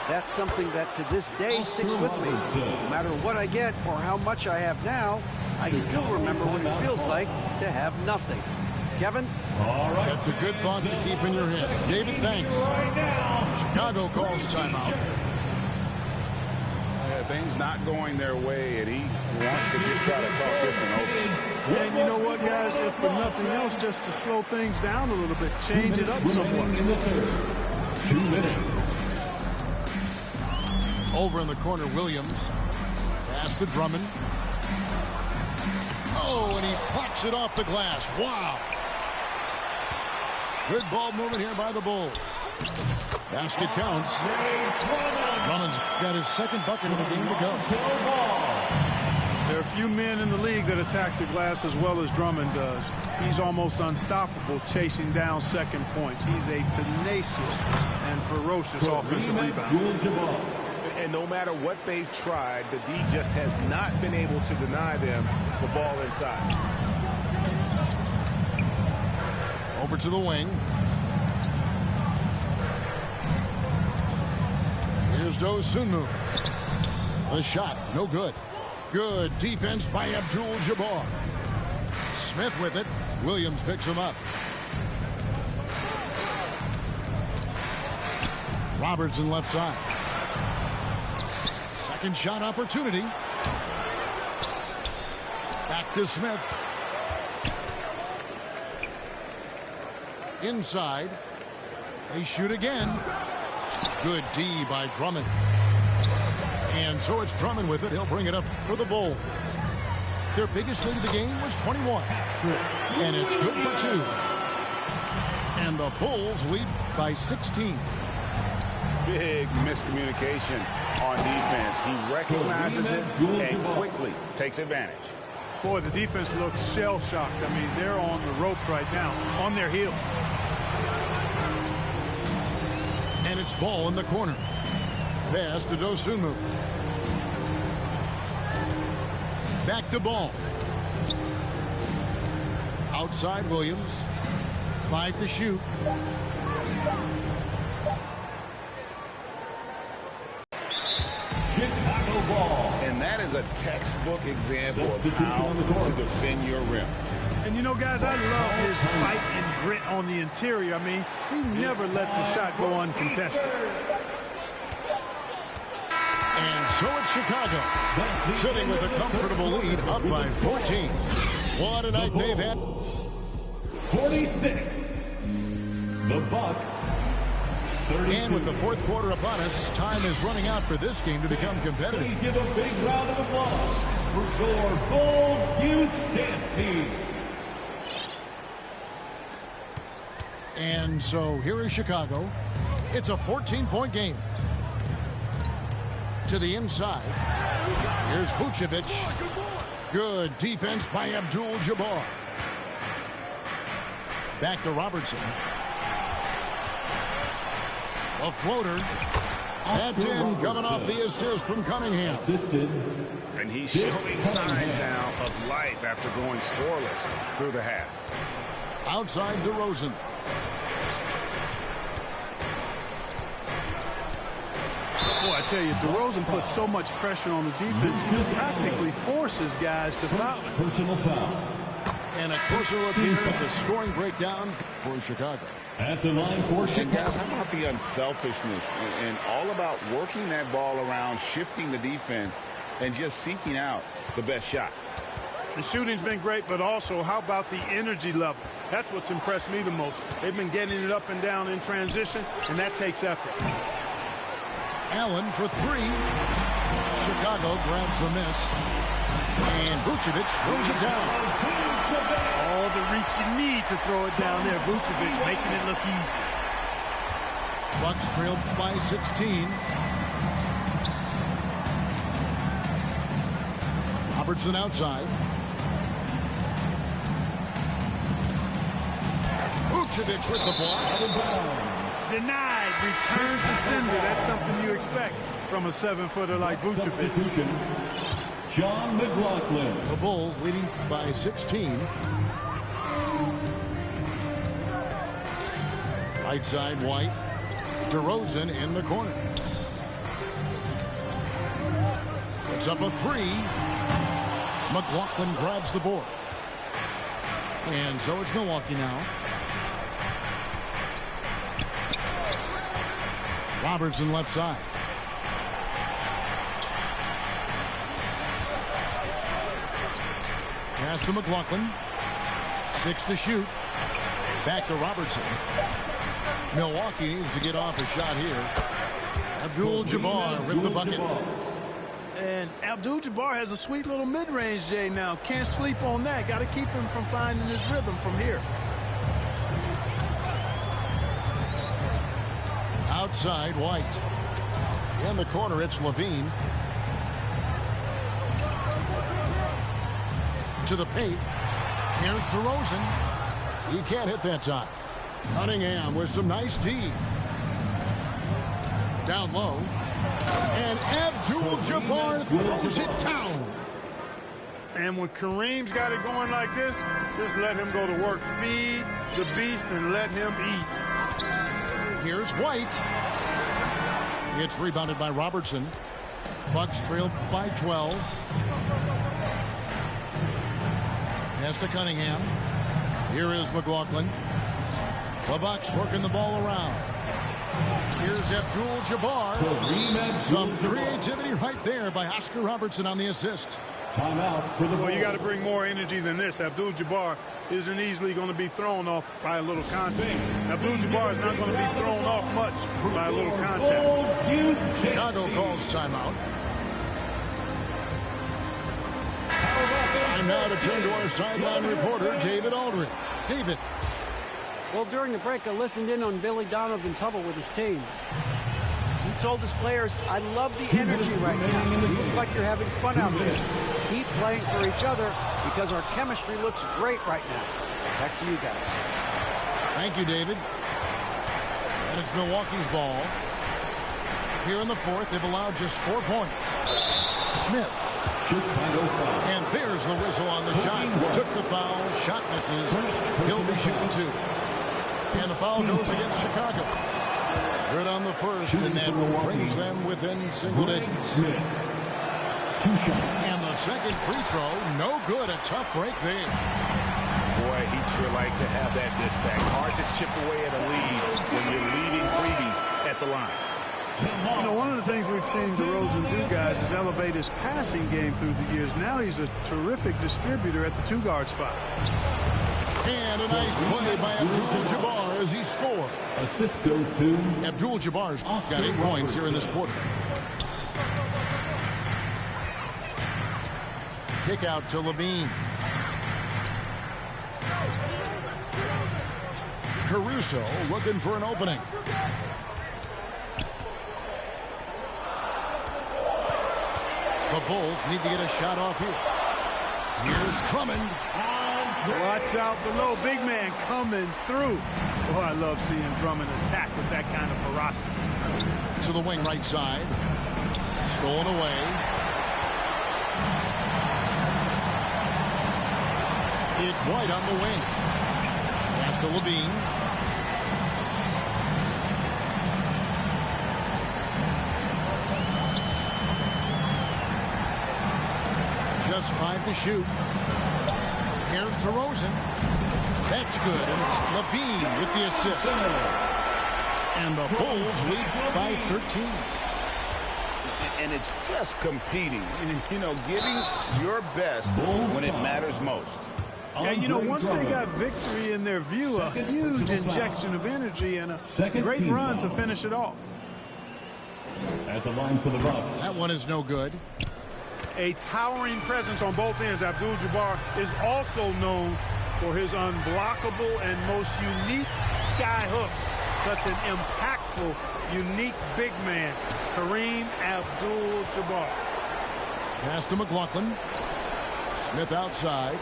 That's something that to this day sticks with me. No matter what I get or how much I have now, I still remember what it feels like to have nothing." Kevin? That's a good thought to keep in your head. David, thanks. Chicago calls timeout. Things not going their way, and he wants to just try to talk this one over. Yeah, and you know what, guys? If for nothing else, just to slow things down a little bit, change it up somewhat. 2 minutes. Over in the corner, Williams. Pass to Drummond. Oh, and he plucks it off the glass. Wow. Good ball movement here by the Bulls. Basket counts. Drummond's got his second bucket of the game to go. There are a few men in the league that attack the glass as well as Drummond does. He's almost unstoppable chasing down second points. He's a tenacious and ferocious offensive rebounder. And no matter what they've tried, the D just has not been able to deny them the ball inside. Over to the wing. Here's Dosunmu. The shot, no good. Good defense by Abdul-Jabbar. Smith with it. Williams picks him up. Robertson left side. Second shot opportunity. Back to Smith. Inside. They shoot again. Good D by Drummond. And so it's Drummond with it. He'll bring it up for the Bulls. Their biggest lead of the game was 21. And it's good for 2. And the Bulls lead by 16. Big miscommunication on defense. He recognizes it and quickly takes advantage. Boy, the defense looks shell-shocked. I mean, they're on the ropes right now, on their heels. And it's Ball in the corner. Pass to Dosunmu. Back to Ball. Outside Williams. 5 to shoot. No ball. And that is a textbook example of how to defend your rim. And you know, guys, I love his fight and grit on the interior. I mean, he never lets a shot go uncontested. And so it's Chicago, sitting with a comfortable lead, up by 14. What a night they've had. 46. The Bucks. 32. And with the fourth quarter upon us, time is running out for this game to become competitive. Please give a big round of applause for your Bulls Youth Dance Team. And so here is Chicago. It's a 14-point game. To the inside. Here's Vucevic. Good defense by Abdul-Jabbar. Back to Robertson. A floater. That's in, coming off the assist from Cunningham. And he's showing signs now of life after going scoreless through the half. Outside DeRozan. Boy, I tell you, DeRozan puts so much pressure on the defense, he practically forces guys to foul. Personal foul. And a closer look here at the scoring breakdown for Chicago. At the line for Chicago. And guys, how about the unselfishness and all about working that ball around, shifting the defense, and just seeking out the best shot. The shooting's been great, but also how about the energy level? That's what's impressed me the most. They've been getting it up and down in transition, and that takes effort. Allen for three. Chicago grabs the miss. And Vucevic throws it down. All the reach you need to throw it down there. Vucevic making it look easy. Bucks trailed by 16. Robertson outside. Vucevic with the ball. Denied. Return to sender. That's something you expect from a 7-footer like Vucevic. John McLaughlin. The Bulls leading by 16. Right side, White. DeRozan in the corner. Puts up a three. McLaughlin grabs the board. And so it's Milwaukee now. Robertson left side. Pass to McLaughlin. 6 to shoot. Back to Robertson. Milwaukee needs to get off a shot here. Abdul-Jabbar with the bucket. And Abdul-Jabbar has a sweet little mid-range, Jay, now. Can't sleep on that. Got to keep him from finding his rhythm from here. Outside, White. In the corner, it's Levine. To the paint. Here's DeRozan. He can't hit that time. Cunningham with some nice D. Down low. And Abdul-Jabbar throws it down. And when Kareem's got it going like this, just let him go to work. Feed the beast and let him eat. Here's White. It's rebounded by Robertson. Bucks trail by 12. Pass to Cunningham. Here is McLaughlin. The Bucks working the ball around. Here's Abdul-Jabbar. Some creativity right there by Oscar Robertson on the assist. Timeout for the Bulls. Well, you got to bring more energy than this. Abdul-Jabbar isn't easily going to be thrown off by a little contact. Abdul-Jabbar is not going to be thrown off much by a little contact. Chicago calls timeout. Time now to turn to our sideline reporter, David Aldridge. David. Well, during the break, I listened in on Billy Donovan's huddle with his team. He told his players, I love the energy right now. You look like you're having fun out there. Keep playing for each other because our chemistry looks great right now. Back to you guys. Thank you, David. And it's Milwaukee's ball. Here in the fourth, they've allowed just 4 points. Smith. And there's the whistle on the shot. Took the foul. Shot misses. He'll be shooting 2. And the foul goes against Chicago. Good on the first, and that brings them within single digits. And the second free throw, no good. A tough break there. Boy, he'd sure like to have that dispatch. Hard to chip away at a lead when you're leaving freebies at the line. You know, one of the things we've seen DeRozan do, guys, is elevate his passing game through the years. Now he's a terrific distributor at the two-guard spot. And a nice play by Abdul-Jabbar as he scored. Assist goes to Abdul-Jabbar's got 8 points here in this quarter. Kick out to Levine. Caruso looking for an opening. The Bulls need to get a shot off here. Here's Drummond. Watch out below. Big man coming through. Oh, I love seeing Drummond attack with that kind of ferocity. To the wing right side. Stolen away. It's White on the wing. Pass to Levine. Just 5 to shoot. Here's DeRozan. That's good, and it's Levine with the assist. And the Bulls lead by 13. And it's just competing, you know, giving your best when it matters most. And, you know, once they got victory in their view, a huge injection of energy and a great run to finish it off. At the line for the Bucks. That one is no good. A towering presence on both ends. Abdul-Jabbar is also known for his unblockable and most unique sky hook. Such an impactful, unique big man, Kareem Abdul-Jabbar. Pass to McLaughlin. Smith outside.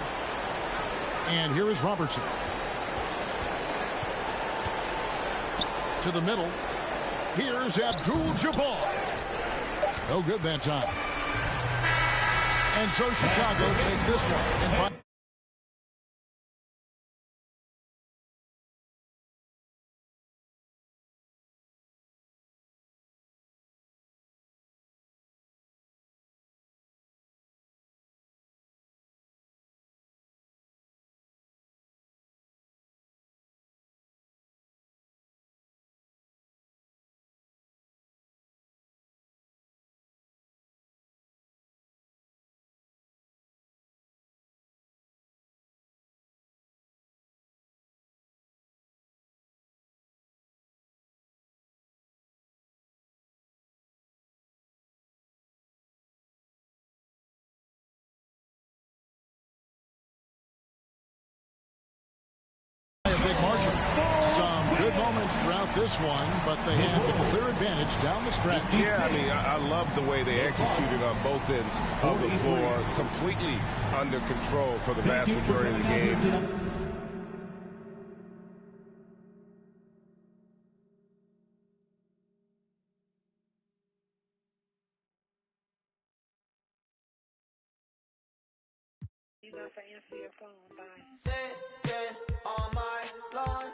And here is Robertson. To the middle. Here's Abdul-Jabbar. No good that time. And so Chicago takes this one. Big margin. Some good moments throughout this one, but they had the clear advantage down the stretch. Yeah, I mean, I love the way they executed on both ends of the floor, completely under control for the vast majority of the game. You know if I answer your phone, bye. Sit on my lawn.